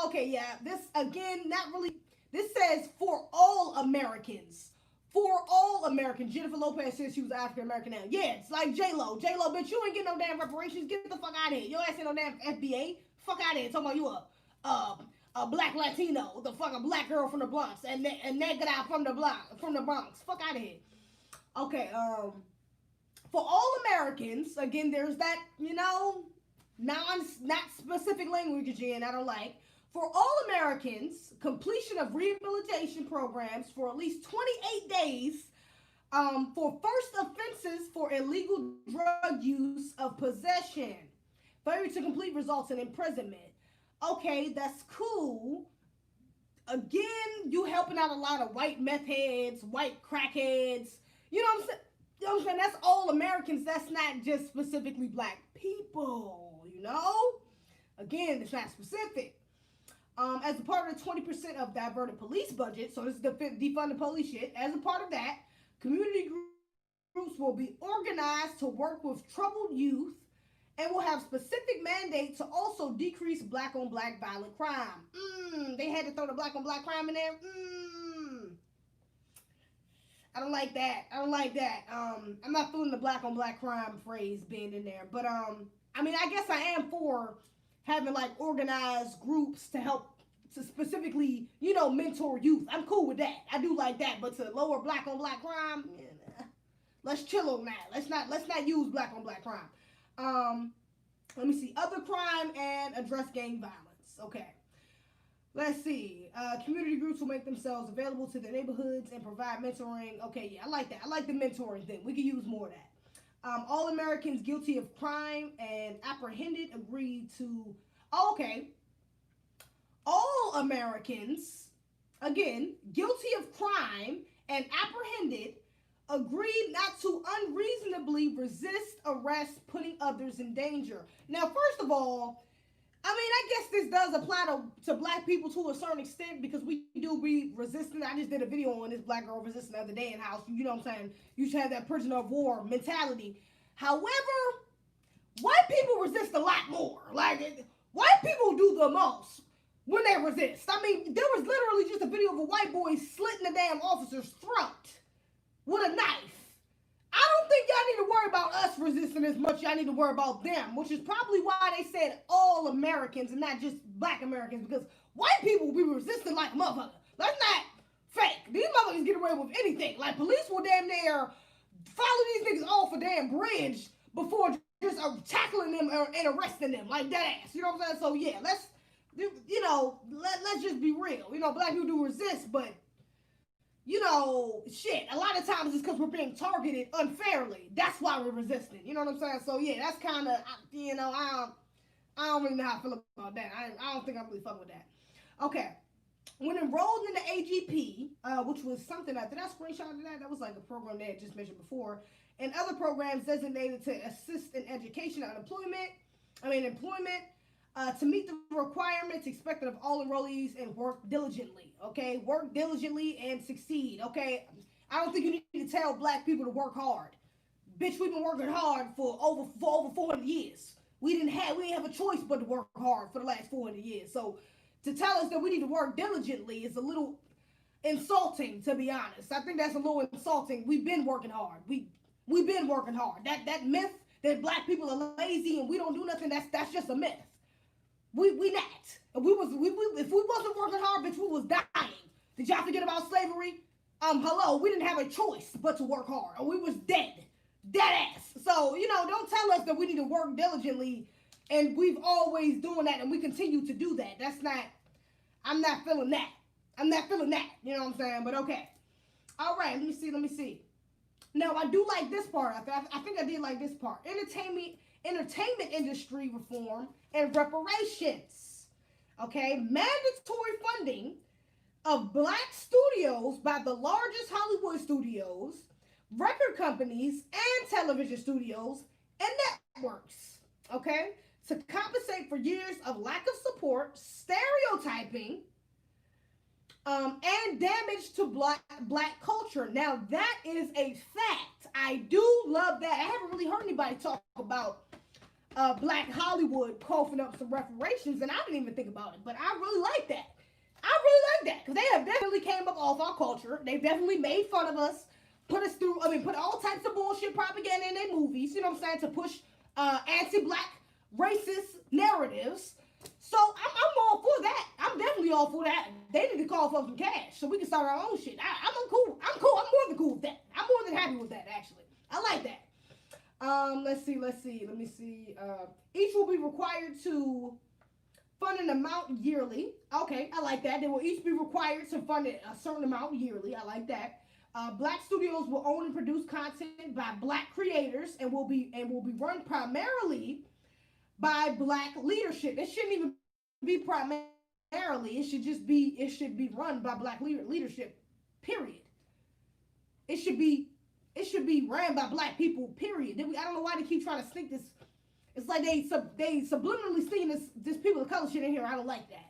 Okay, yeah, this again, not really. This says for all Americans. For all Americans. Jennifer Lopez says she was African American now. Yeah, it's like J-Lo, bitch, you ain't getting no damn reparations. Get the fuck out of here. Your ass ain't no damn FBA. Fuck out of here. Talking about you a black Latino, the fucking black girl from the Bronx, and naked out from the Bronx. Fuck out of here. Okay, for all Americans, again, there's that, not specific language again I don't like. For all Americans, completion of rehabilitation programs for at least 28 days for first offenses for illegal drug use of possession. Failure to complete results in imprisonment. Okay, that's cool. Again, you helping out a lot of white meth heads, white crackheads. You know what I'm saying? you know what I'm saying? That's all Americans. That's not just specifically black people, you know? Again, it's not specific. As a part of the 20% of diverted police budget, so this is the defund the police shit, as a part of that, community groups will be organized to work with troubled youth and will have specific mandates to also decrease black on black violent crime. They had to throw the black on black crime in there. I don't like that. I don't like that. I'm not feeling the black on black crime phrase being in there. But I mean, I guess I am for having like organized groups to help to specifically, you know, mentor youth. I'm cool with that. I do like that. But to lower black on black crime, let's chill on that. Let's not use black on black crime. Let me see. Other crime and address gang violence. Okay. Let's see. Community groups will make themselves available to their neighborhoods and provide mentoring. Okay, yeah, I like that. I like the mentoring thing. We could use more of that. All Americans guilty of crime and apprehended agreed to... Oh, okay. All Americans, again, guilty of crime and apprehended agreed not to unreasonably resist arrest, putting others in danger. Now, first of all, I mean, I guess this does apply to black people to a certain extent because we do be resistant. I just did a video on this black girl resisting the other day in house. You know what I'm saying? You should have that prisoner of war mentality. However, white people resist a lot more. Like, white people do the most when they resist. I mean, there was literally just a video of a white boy slitting a damn officer's throat with a knife. I don't think y'all need to worry about us resisting as much. Y'all need to worry about them, which is probably why they said all Americans and not just black Americans, because white people will be resisting like a motherfucker. That's not fake. These motherfuckers get away with anything. Like, police will damn near follow these niggas off a damn bridge before just tackling them and arresting them like that ass. You know what I'm saying? So yeah, let's just be real. You know, black people do resist, but you know, shit, a lot of times it's because we're being targeted unfairly. That's why we're resisting. You know what I'm saying? So, yeah, that's kind of, you know, I don't really know how I feel about that. I don't think I'm really fucking with that. Okay. When enrolled in the AGP, which was something that, did I screenshot that? That was like a program they had just mentioned before. And other programs designated to assist in education and employment, to meet the requirements expected of all enrollees and work diligently, okay? Work diligently and succeed, okay? I don't think you need to tell black people to work hard. Bitch, we've been working hard for over 400 years. We didn't have a choice but to work hard for the last 400 years. So to tell us that we need to work diligently is a little insulting, to be honest. I think that's a little insulting. We've been working hard. We've been working hard. That myth that black people are lazy and we don't do nothing, that's just a myth. We not. If we wasn't working hard, bitch, we was dying. Did y'all forget about slavery? Hello, we didn't have a choice but to work hard, or we was dead. Dead ass. So, you know, don't tell us that we need to work diligently, and we've always doing that, and we continue to do that. I'm not feeling that. I'm not feeling that. You know what I'm saying? But okay. All right, let me see. Now, I do like this part. I think I did like this part. Entertainment industry reform and reparations. Okay, mandatory funding of black studios by the largest Hollywood studios, record companies, and television studios and networks. Okay, to compensate for years of lack of support, stereotyping, and damage to black culture. Now, that is a fact. I do love that. I haven't really heard anybody talk about Black Hollywood coughing up some reparations, and I didn't even think about it, but I really like that. Because they have definitely came up off our culture. They've definitely made fun of us, put all types of bullshit propaganda in their movies, you know what I'm saying, to push anti-black racist narratives. So I'm all for that. I'm definitely all for that. They need to call for some cash so we can start our own shit. I'm cool. I'm more than cool with that. I'm more than happy with that, actually. I like that. Let's see. Let me see. Each will be required to fund an amount yearly. Okay, I like that. They will each be required to fund a certain amount yearly. I like that. Black studios will own and produce content by black creators and will be run primarily by black leadership. It shouldn't even be primarily. It should be run by black leadership. Period. It should be it should be ran by black people, period. I don't know why they keep trying to sneak this. It's like they subliminally sneaking this people of color shit in here. I don't like that.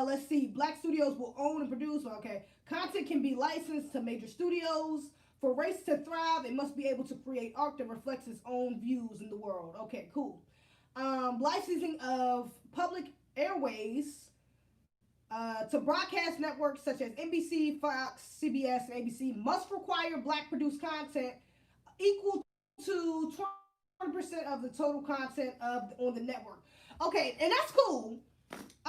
Let's see. Black studios will own and produce. Okay. Content can be licensed to major studios. For race to thrive, it must be able to create art that reflects its own views in the world. Okay, cool. Licensing of public airways to broadcast networks such as NBC, Fox, CBS, and ABC must require black-produced content equal to 20% of the total content on the network. Okay, and that's cool.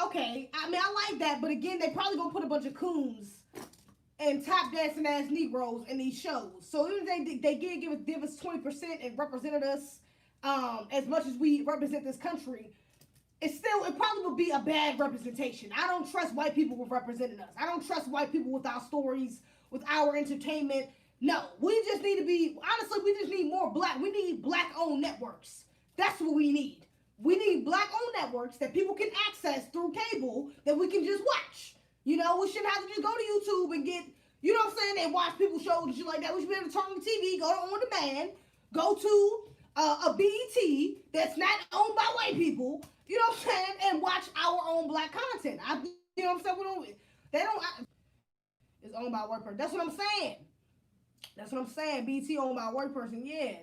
Okay, I mean, I like that, but again, they probably gonna put a bunch of coons and tap dancing ass Negroes in these shows. So even if they did give us 20% and represented us as much as we represent this country, it probably would be a bad representation. I don't trust white people with representing us. I don't trust white people with our stories, with our entertainment. No, we just need to be, honestly, we just need more we need black-owned networks. That's what we need. We need black-owned networks that people can access through cable that we can just watch. You know, we shouldn't have to just go to YouTube and get, you know what I'm saying, and watch people's shows and shit like that. We should be able to turn on the TV, go to On Demand, go to a BET that's not owned by white people, you know what I'm saying, and watch our own black content. You know what I'm saying? It's owned by a white person. That's what I'm saying. BET owned by a white person, yeah.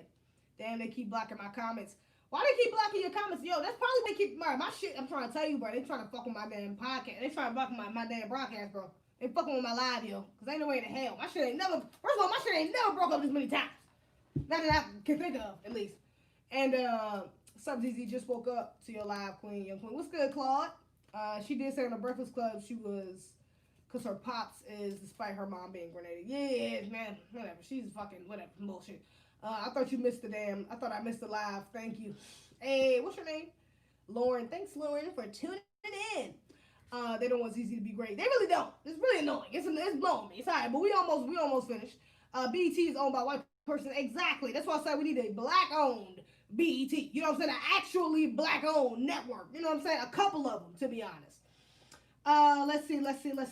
Damn, they keep blocking my comments. Why they keep blocking your comments? Yo, that's probably they keep my shit. I'm trying to tell you, bro. They trying to fuck with my damn podcast. They trying to fuck with my damn broadcast, bro. They fucking with my live, yo. Cause ain't no way in hell. My shit ain't never. First of all, my shit ain't never broke up this many times. Not that I can think of, at least. And Sub ZZ just woke up to your live, Queen, young Queen. What's good, Claude? She did say on the Breakfast Club she was, cause her pops is, despite her mom being grenaded. Yeah, man, whatever. She's fucking whatever bullshit. I thought you missed I thought I missed the live. Thank you. Hey, what's your name? Lauren. Thanks, Lauren, for tuning in. They don't want ZZ to be great. They really don't. It's really annoying. It's blowing me. It's alright, but we almost finished. BET is owned by a white person. Exactly. That's why I said we need a black-owned BET. You know what I'm saying? An actually black-owned network. You know what I'm saying? A couple of them, to be honest. Let's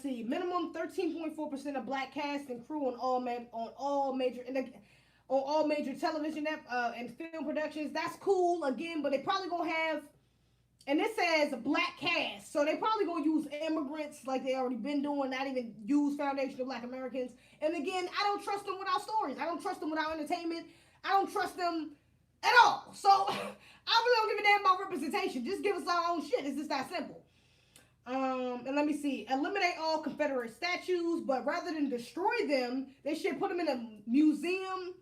see. Minimum 13.4% of black cast and crew on all major television and film productions. That's cool, again, but they probably gonna have, and this says black cast, so they probably gonna use immigrants like they already been doing, not even use foundational black Americans. And again, I don't trust them with our stories. I don't trust them with our entertainment. I don't trust them at all. So I really don't give a damn about representation. Just give us our own shit. It's just that simple. And let me see. Eliminate all Confederate statues, but rather than destroy them, they should put them in a museum.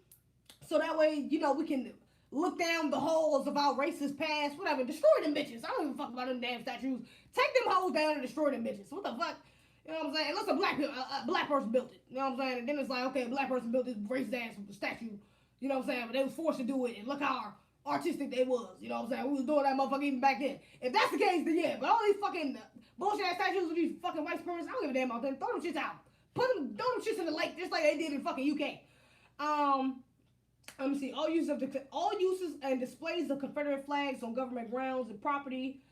So that way, you know, we can look down the halls of our racist past, whatever. Destroy them bitches. I don't give a fuck about them damn statues. Take them hoes down and destroy them bitches. What the fuck? You know what I'm saying? Unless a black person built it. You know what I'm saying? And then it's like, okay, a black person built this racist ass statue. You know what I'm saying? But they was forced to do it, and look how artistic they was. You know what I'm saying? We was doing that motherfucker even back then. If that's the case, then yeah. But all these fucking bullshit ass statues with these fucking white supremacists, I don't give a damn about them. Throw them shits out. Throw them shits in the lake, just like they did in fucking UK. Let me see. All uses and displays of Confederate flags on government grounds and property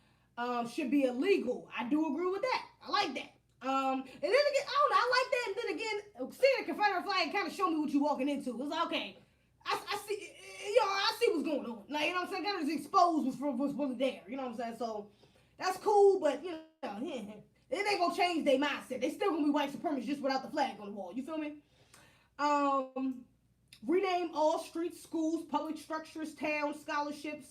should be illegal. I do agree with that. I like that. And then again, I don't know. I like that. And then again, seeing a Confederate flag kind of show me what you walking into. It's like, okay, I see. You know, I see what's going on. Like, you know what I'm saying? Kind of just expose what's really there. You know what I'm saying? So that's cool, but you know, it ain't gonna change their mindset. They still gonna be white supremacists just without the flag on the wall. You feel me? Rename all streets, schools, public structures, towns, scholarships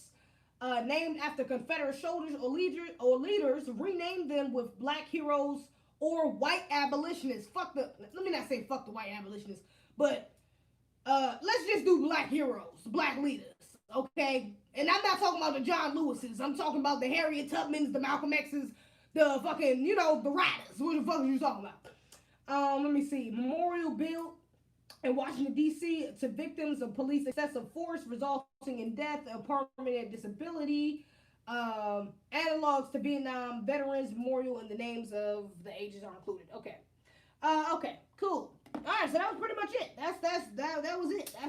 named after Confederate soldiers or leaders. Rename them with black heroes or white abolitionists. Let me not say fuck the white abolitionists, but let's just do black heroes, black leaders, okay? And I'm not talking about the John Lewises. I'm talking about the Harriet Tubmans, the Malcolm X's, the fucking, you know, the Riders. What the fuck are you talking about? Let me see. Memorial built in Washington, D.C. to victims of police excessive force resulting in death or permanent disability. Analogs to Vietnam veterans memorial and the names of the ages are included. Okay. Okay, cool. All right, so that was pretty much it. That was it. That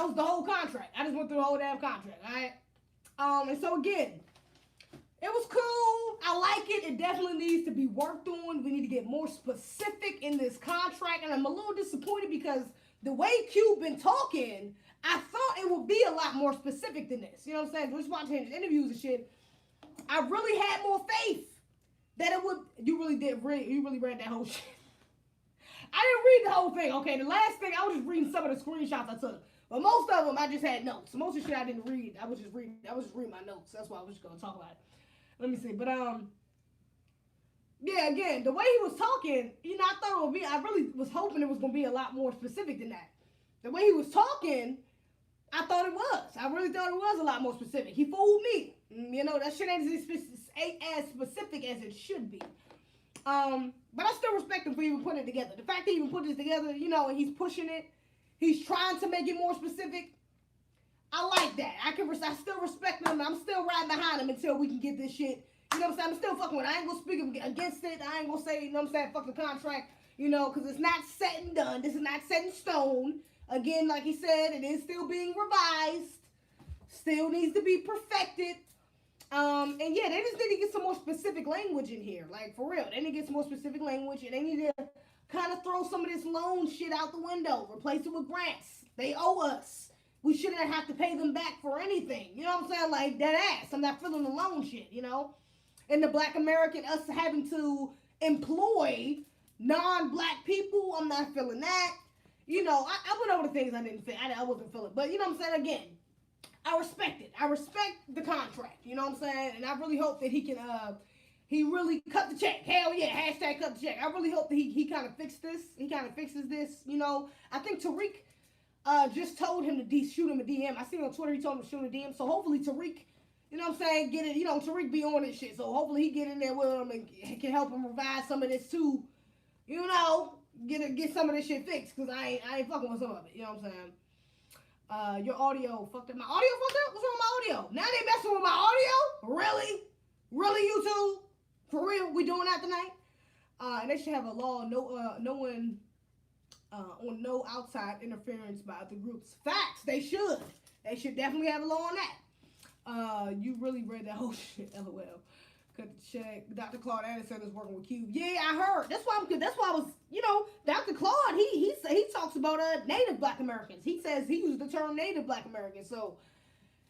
was the whole contract. I just went through the whole damn contract. All right. And so again, It was cool. I like it. It definitely needs to be worked on. We need to get more specific in this contract. And I'm a little disappointed because the way Q been talking, I thought it would be a lot more specific than this. You know what I'm saying? Just watching his interviews and shit, I really had more faith that it would. You really read that whole shit. I didn't read the whole thing. Okay, the last thing, I was just reading some of the screenshots I took. But most of them, I just had notes. Most of the shit I didn't read. I was just reading my notes. That's why I was just going to talk about it. Let me see. But, yeah, again, the way he was talking, you know, I really was hoping it was going to be a lot more specific than that. The way he was talking, I thought it was. I really thought it was a lot more specific. He fooled me. You know, that shit ain't as specific as it should be. But I still respect him for even putting it together. The fact that he even put this together, you know, and he's pushing it, he's trying to make it more specific. I like that. I still respect him. I'm still riding behind him until we can get this shit. You know what I'm saying? I'm still fucking with it. I ain't gonna speak against it. I ain't gonna say, you know what I'm saying, fuck the contract, you know, because it's not set and done. This is not set in stone. Again, like he said, it is still being revised. Still needs to be perfected. And yeah, they just need to get some more specific language in here. Like, for real. They need to get some more specific language, and they need to kind of throw some of this loan shit out the window. Replace it with grants. They owe us. We shouldn't have to pay them back for anything. You know what I'm saying? Like, that ass. I'm not feeling the loan shit, you know? And the black American, us having to employ non-black people, I'm not feeling that. You know, I went over the things I didn't feel. I wasn't feeling. But, you know what I'm saying? Again, I respect it. I respect the contract. You know what I'm saying? And I really hope that he can, he really cut the check. Hell yeah, hashtag cut the check. I really hope that he kind of fixed this. He kind of fixes this. You know, I think Tariq just told him to shoot him a DM. I seen on Twitter he told him to shoot him a DM. So hopefully Tariq, you know what I'm saying, get it. You know, Tariq be on this shit. So hopefully he get in there with him and can help him revise some of this too. You know, get some of this shit fixed. Because I ain't fucking with some of it. You know what I'm saying? Your audio fucked up. My audio fucked up? What's wrong with my audio? Now they messing with my audio? Really? Really, YouTube? For real? We doing that tonight? And they should have a law, no one on no outside interference by other groups. Facts, they should. They should definitely have a law on that. You really read that whole shit, LOL. Cut the check. Dr. Claude Anderson is working with Q. Yeah, I heard. That's why I was, you know, Dr. Claude, he talks about Native Black Americans. He says he used the term Native Black Americans. So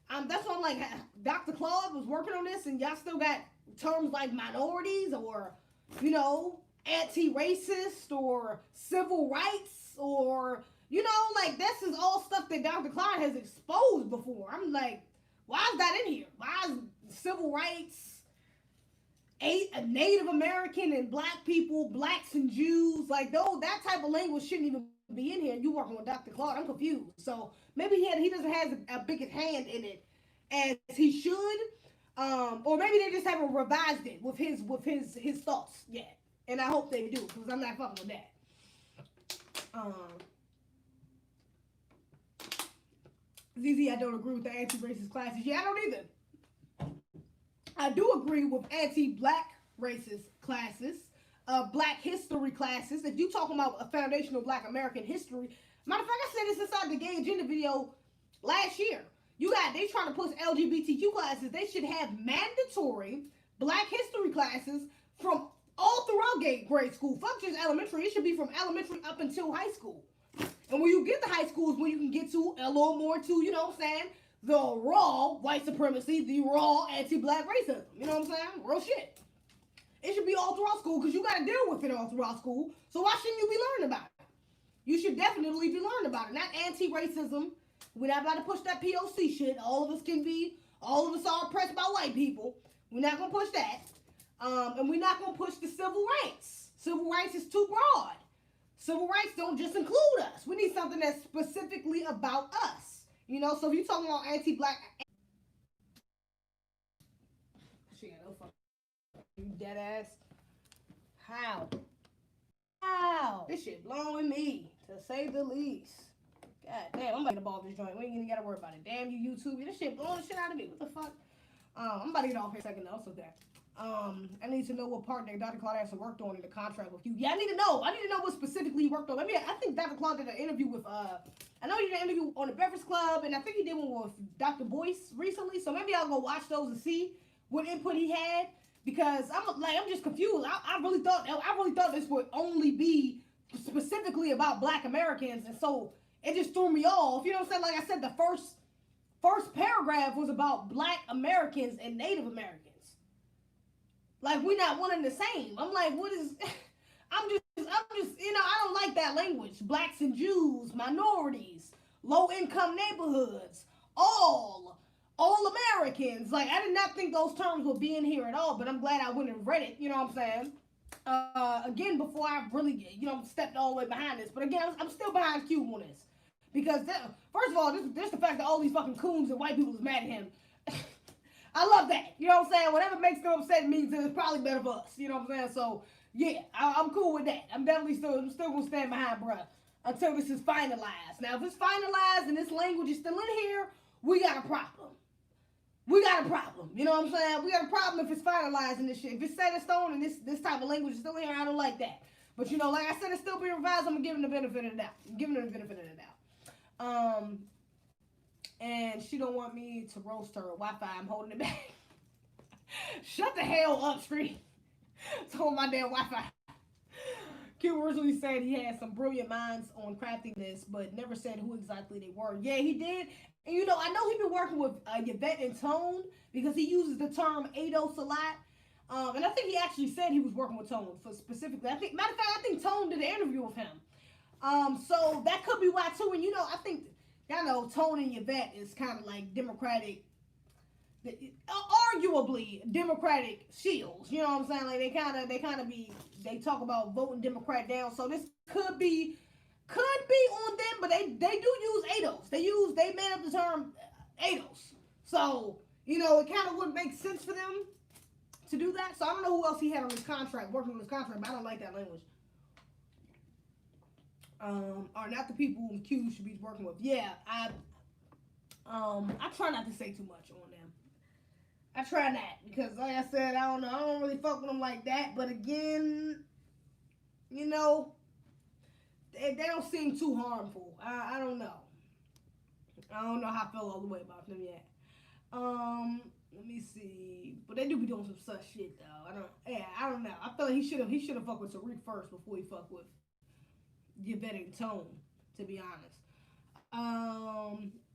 that's why I'm like, Dr. Claude was working on this, and y'all still got terms like minorities or, you know, anti-racist or civil rights or, you know, like this is all stuff that Dr. Claude has exposed before. I'm like, why is that in here? Why is civil rights, a Native American and black people, blacks and Jews, like that type of language shouldn't even be in here. You working with Dr. Claude? I'm confused. So maybe he doesn't have a big hand in it as he should, or maybe they just haven't revised it with his thoughts yet. And I hope they do, because I'm not fucking with that. ZZ, I don't agree with the anti-racist classes. Yeah, I don't either. I do agree with anti-black racist classes, black history classes. If you talking about a foundational black American history, matter of fact, I said this inside the gay agenda video last year. They trying to push LGBTQ classes. They should have mandatory black history classes from all throughout grade school. Fuck just elementary. It should be from elementary up until high school. And when you get to high school is when you can get to a little more to, you know what I'm saying, the raw white supremacy, the raw anti-black racism. You know what I'm saying? Real shit. It should be all throughout school because you got to deal with it all throughout school. So why shouldn't you be learning about it? You should definitely be learning about it. Not anti-racism. We're not about to push that POC shit. All of us are oppressed by white people. We're not going to push that. And we're not going to push the civil rights. Civil rights is too broad. Civil rights don't just include us. We need something that's specifically about us. You know, so if you're talking about anti-black... Shit, no fuck. You dead ass. How? This shit blowing me, to say the least. God damn, I'm about to get the ball this joint. We ain't even gotta worry about it. Damn you, YouTube. This shit blowing the shit out of me. What the fuck? I'm about to get off here a second though, so that. I need to know what part that Dr. Claude Anderson worked on in the contract with you. Yeah, I need to know. I need to know what specifically he worked on. I think Dr. Claude did an interview with, I know he did an interview on the Breakfast Club, and I think he did one with Dr. Boyce recently, so maybe I'll go watch those and see what input he had, because I'm just confused. I really thought this would only be specifically about Black Americans, and so it just threw me off. You know what I'm saying? Like I said, the first paragraph was about Black Americans and Native Americans. Like, we're not one and the same. I'm like, what is? I'm just, I don't like that language. Blacks and Jews, minorities, low-income neighborhoods, all Americans. Like, I did not think those terms would be in here at all, but I'm glad I went and read it. You know what I'm saying? Again, before I really, stepped all the way behind this. But again, I'm still behind Cube on this. Because, first of all, this the fact that all these fucking coons and white people is mad at him. I love that. You know what I'm saying? Whatever makes them upset means that it's probably better for us. You know what I'm saying? So, yeah, I'm cool with that. I'm still going to stand behind bruh until this is finalized. Now, if it's finalized and this language is still in here, we got a problem. We got a problem. You know what I'm saying? We got a problem if it's finalized in this shit. If it's set in stone and this type of language is still in here, I don't like that. But, like I said, it's still being revised. I'm giving the benefit of the doubt. I'm giving her the benefit of the doubt. And she don't want me to roast her Wi-Fi. I'm holding it back. Shut the hell up, Street. It's on my damn Wi-Fi. Q originally said he had some brilliant minds on crafting this, but never said who exactly they were. Yeah, he did. And I know he's been working with Yvette and Tone, because he uses the term ADOS a lot. And I think he actually said he was working with Tone for specifically. Matter of fact, I think Tone did an interview with him. So that could be why too. And I think Tone and Yvette is kind of like Democratic, arguably Democratic shields. You know what I'm saying? Like they talk about voting Democrat down. So this could be on them, but they do use ADOS. They made up the term ADOS. So it kind of wouldn't make sense for them to do that. So I don't know who else he had on his contract, working on his contract, but I don't like that language. Are not the people whom Q should be working with. Yeah, I try not to say too much on them. I try not, because like I said, I don't know, I don't really fuck with them like that. But again, they don't seem too harmful. I don't know. I don't know how I feel all the way about them yet. Let me see. But they do be doing some such shit though. I don't know. I feel like he should have fucked with Tariq first before he fucked with Yvette and Tone, to be honest.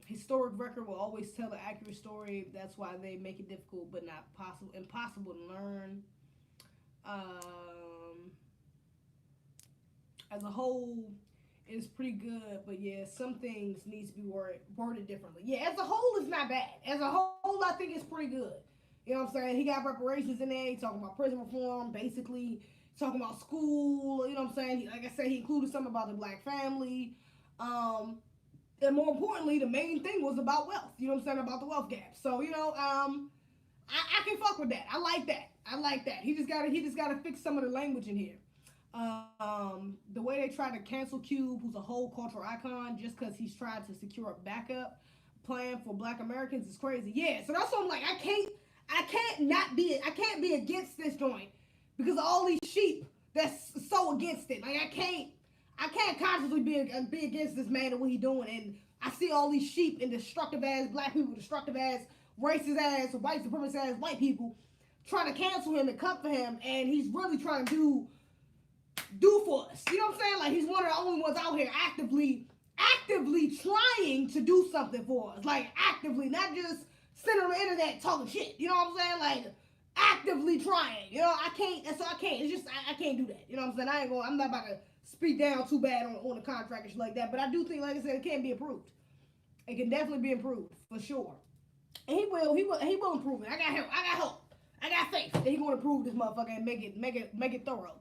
Historic record will always tell an accurate story. That's why they make it difficult, but not impossible to learn. As a whole, it's pretty good, but yeah, some things needs to be worded differently. Yeah, as a whole, it's not bad. As a whole, I think it's pretty good. You know what I'm saying? He got reparations in there. He talking about prison reform, basically. Talking about school, you know what I'm saying? Like I said, he included something about the Black family. And more importantly, the main thing was about wealth. You know what I'm saying? About the wealth gap. So, I can fuck with that. I like that. He just gotta fix some of the language in here. The way they try to cancel Cube, who's a whole cultural icon, just because he's tried to secure a backup plan for Black Americans is crazy. Yeah, so that's what I'm like. I can't be against this joint, because of all these sheep that's so against it. Like I can't consciously be against this man and what he doing. And I see all these sheep and destructive ass Black people, destructive ass, racist ass, white supremacist ass white people trying to cancel him and come for him, and he's really trying to do for us. You know what I'm saying? Like he's one of the only ones out here actively trying to do something for us. Like actively, not just sitting on the internet talking shit. You know what I'm saying? Like actively trying. I can't. It's just I can't do that. You know what I'm saying? I'm not about to speak down too bad on the contract and shit like that. But I do think, like I said, it can be improved. It can definitely be improved for sure. And he will improve it. I got hope. I got faith that he gonna improve this motherfucker and make it thorough.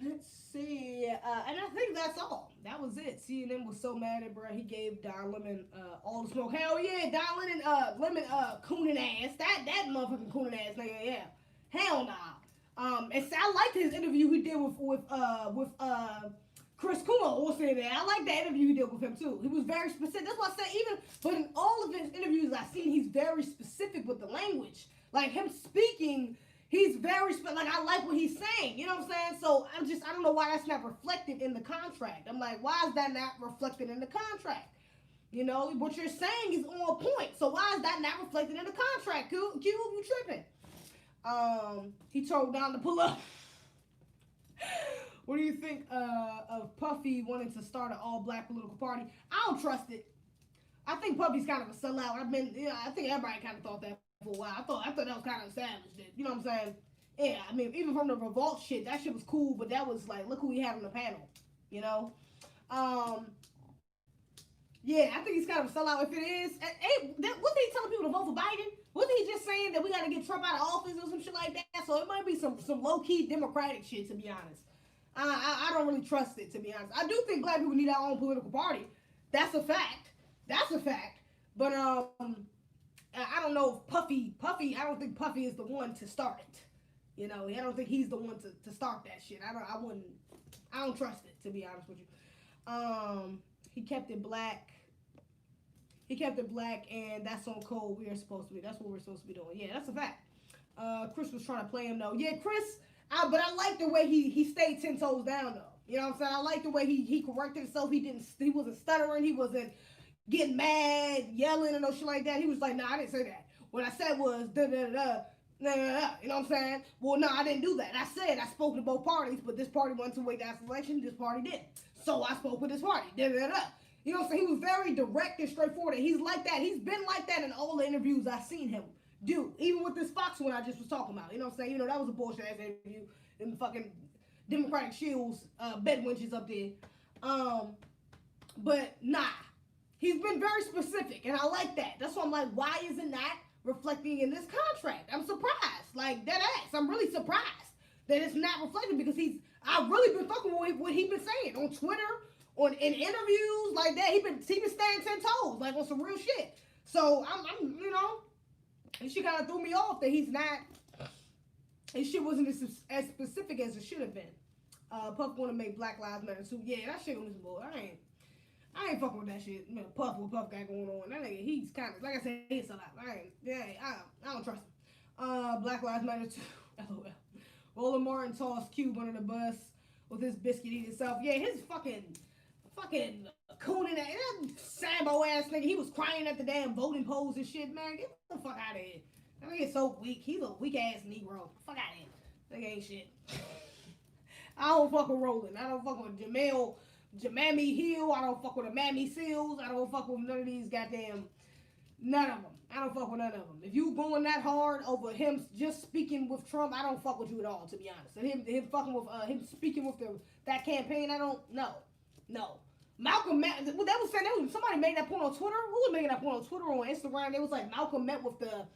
Let's see. And I think that's all. That was it. CNN was so mad at bro. He gave Don Lemon all the smoke. Hell yeah, Don Lemon cooning ass. That motherfucking cooning ass nigga. Yeah. Hell nah. And so I liked his interview he did with Chris Kumo. We'll say that. I like that interview he did with him too. He was very specific. That's why I said but in all of his interviews I've seen, he's very specific with the language. Like him speaking, he's very like I like what he's saying. You know what I'm saying? So I don't know why that's not reflected in the contract. I'm like, why is that not reflected in the contract? You know, what you're saying is on point. So why is that not reflected in the contract? Q, you tripping? He told Don to pull up. What do you think of Puffy wanting to start an all-black political party? I don't trust it. I think Puffy's kind of a sellout. I think everybody kind of thought that for a while. I thought that was kind of established. You know what I'm saying? Yeah, I mean, even from the revolt shit, that shit was cool, but that was like, look who he had on the panel. You know? Yeah, I think he's kind of a sellout. If it is, wasn't he telling people to vote for Biden? Wasn't he just saying that we got to get Trump out of office or some shit like that? So it might be some low-key Democratic shit, to be honest. I don't really trust it, to be honest. I do think black people need our own political party. That's a fact. But I don't know if Puffy, I don't think Puffy is the one to start it. You know, I don't think he's the one to start that shit. I don't trust it, to be honest with you. He kept it black. And that's on code. That's what we're supposed to be doing. Yeah, that's a fact. Chris was trying to play him though. Yeah, Chris. But I like the way he stayed 10 toes down though. You know what I'm saying? I like the way he corrected himself. He wasn't stuttering. He wasn't getting mad, yelling, and no shit like that. He was like, nah, I didn't say that. What I said was da da da. Nah. You know what I'm saying? Well, no, I didn't do that. I said I spoke to both parties, but this party wanted to wait that selection. This party didn't. So I spoke with this party. Da da da. You know what I'm saying? He was very direct and straightforward. He's like that. He's been like that in all the interviews I've seen him do. Even with this Fox one I just was talking about. You know what I'm saying? You know, that was a bullshit ass interview. Them fucking Democratic shields, bed winches up there. But nah. He's been very specific, and I like that. That's why I'm like, why isn't that reflecting in this contract? I'm surprised. Like, dead ass. I'm really surprised that it's not reflected because I've really been fucking with what he's been saying on Twitter, in interviews like that. He been staying 10 toes, like on some real shit. So I'm you know, and she kind of threw me off that he's not. His shit wasn't as specific as it should have been. Puff want to make Black Lives Matter too. Yeah, that shit was boy. I ain't fucking with that shit. You know, Puff got going on. That nigga, he's kind of, like I said, he's a lot. I don't trust him. Black Lives Matter too. LOL. Roland Martin tossed Cube under the bus with his biscuit eating self. Yeah, his fucking cooning that Sambo ass nigga. He was crying at the damn voting polls and shit, man. Get the fuck out of here. That nigga's so weak. He's a weak ass Negro. Fuck out of here. Nigga ain't shit. I don't fuck with Roland. I don't fuck with Jamami Hill. I don't fuck with the Mammy Seals. I don't fuck with none of these goddamn, none of them. I don't fuck with none of them. If you going that hard over him just speaking with Trump, I don't fuck with you at all, to be honest. And him fucking with him speaking with that campaign, I don't know. No. Malcolm met. That was saying somebody made that point on Twitter. Who was making that point on Twitter or on Instagram? It was like Malcolm met with the.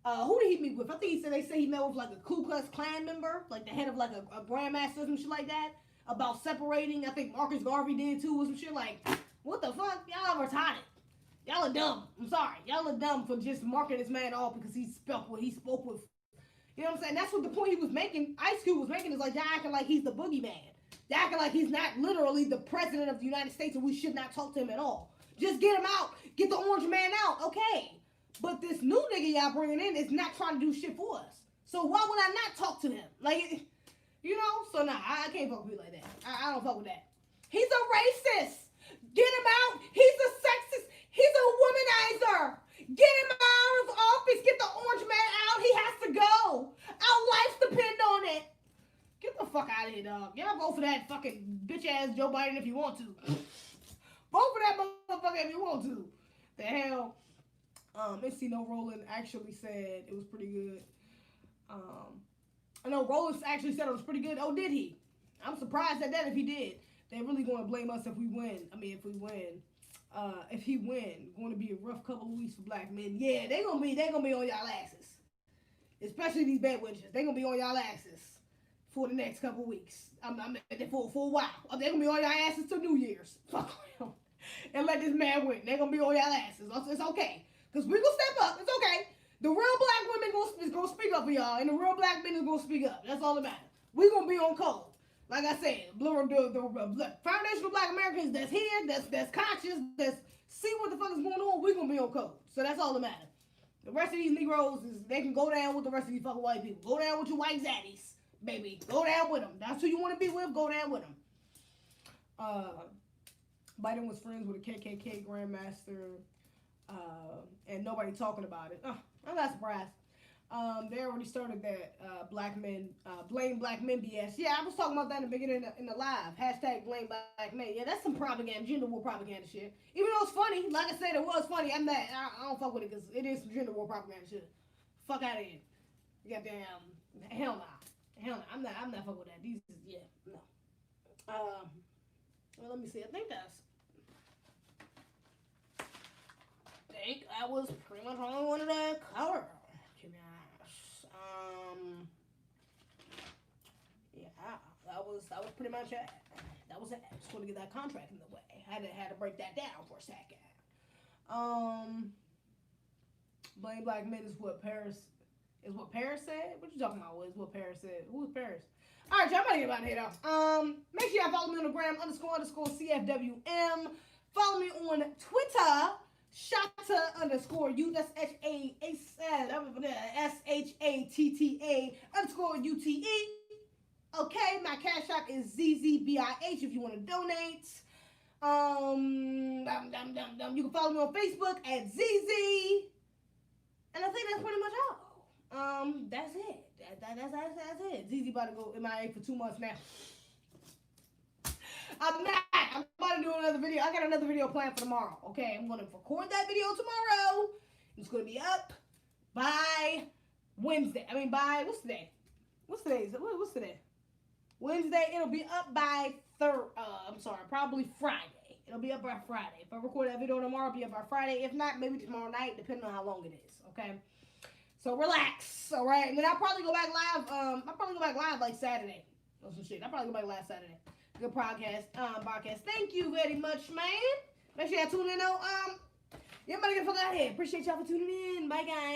Who did he meet with? I think they say he met with like a Ku Klux Klan member, like the head of like a grandmaster or some shit like that, about separating. I think Marcus Garvey did too, or some shit like, what the fuck? Y'all are retarded. Y'all are dumb. I'm sorry. Y'all are dumb for just marking this man off because he spoke with. You know what I'm saying? That's what the point he was making. Ice Cube was making is like, y'all acting like he's the boogeyman. Y'all acting like he's not literally the president of the United States and we should not talk to him at all. Just get him out. Get the orange man out. Okay. But this new nigga y'all bringing in is not trying to do shit for us. So why would I not talk to him? Like, you know? So nah, I can't fuck with you like that. I don't fuck with that. He's a racist. Get him out. He's a sexist. He's a womanizer. Get him out of office. Get the orange man out. He has to go. Our lives depend on it. Get the fuck out of here, dog. Y'all vote for that fucking bitch ass Joe Biden if you want to. Vote for that motherfucker if you want to. The hell. NC Roland actually said it was pretty good. I know Roland actually said it was pretty good. Oh, did he? I'm surprised at that if he did. They're really going to blame us if we win. I mean, if he win, going to be a rough couple of weeks for black men. Yeah, they're gonna be on y'all asses. Especially these bad witches. They're gonna be on y'all asses for the next couple of weeks. For a while. They're gonna be on y'all asses till New Year's. Fuck them. And let this man win. They're gonna be on y'all asses. It's okay. Because we gonna step up. It's okay. The real black women is gonna speak up for y'all, and the real black men is gonna speak up. That's all that matters. We gonna be on code. Like I said, the foundational black Americans that's here, that's conscious, that's see what the fuck is going on, we gonna be on code. So that's all that matters. The rest of these Negroes, they can go down with the rest of these fucking white people. Go down with your white zaddies, baby. Go down with them. That's who you want to be with, go down with them. Biden was friends with a KKK grandmaster, and nobody talking about it. I'm not surprised. They already started that black men blame black men BS. Yeah, I was talking about that in the beginning in the live. Hashtag blame black men. Yeah, that's some propaganda, gender war propaganda shit. Even though it's funny, like I said, it was funny. I'm not. I don't fuck with it because it is some gender war propaganda shit. Fuck out of here. Goddamn. Hell nah. Hell nah. I'm not fucking with that. These. Yeah. No. Well, let me see. I think that was pretty much all I wanted to cover. Yeah, that was pretty much it. That was it. I just want to get that contract in the way. Had to break that down for a second. Blame black men is what Paris said. What you talking about? Is what Paris said? Who is Paris? All right, y'all, I'm gonna get out of here though. Make sure y'all follow me on the gram _CFWM. Follow me on Twitter. Shata_U. That's SHATTA_UTE. Okay, my cash app is ZZBIH if you want to donate. You can follow me on Facebook at ZZ. And I think that's pretty much all. That's it. That's it. ZZ about to go MIA for 2 months now. I'm about to do another video. I got another video planned for tomorrow. Okay, I'm gonna record that video tomorrow. It's gonna be up by Wednesday. By what's today? What's today? Wednesday. It'll be up by probably Friday. It'll be up by Friday. If I record that video tomorrow, it'll be up by Friday. If not, maybe tomorrow night, depending on how long it is. Okay. So relax. All right. And then I'll probably go back live. Like Saturday or some shit. I'll probably go back live Saturday. Good podcast. Thank you very much, man. Make sure y'all tune in though. Everybody get the fuck out of here. Appreciate y'all for tuning in. Bye guys.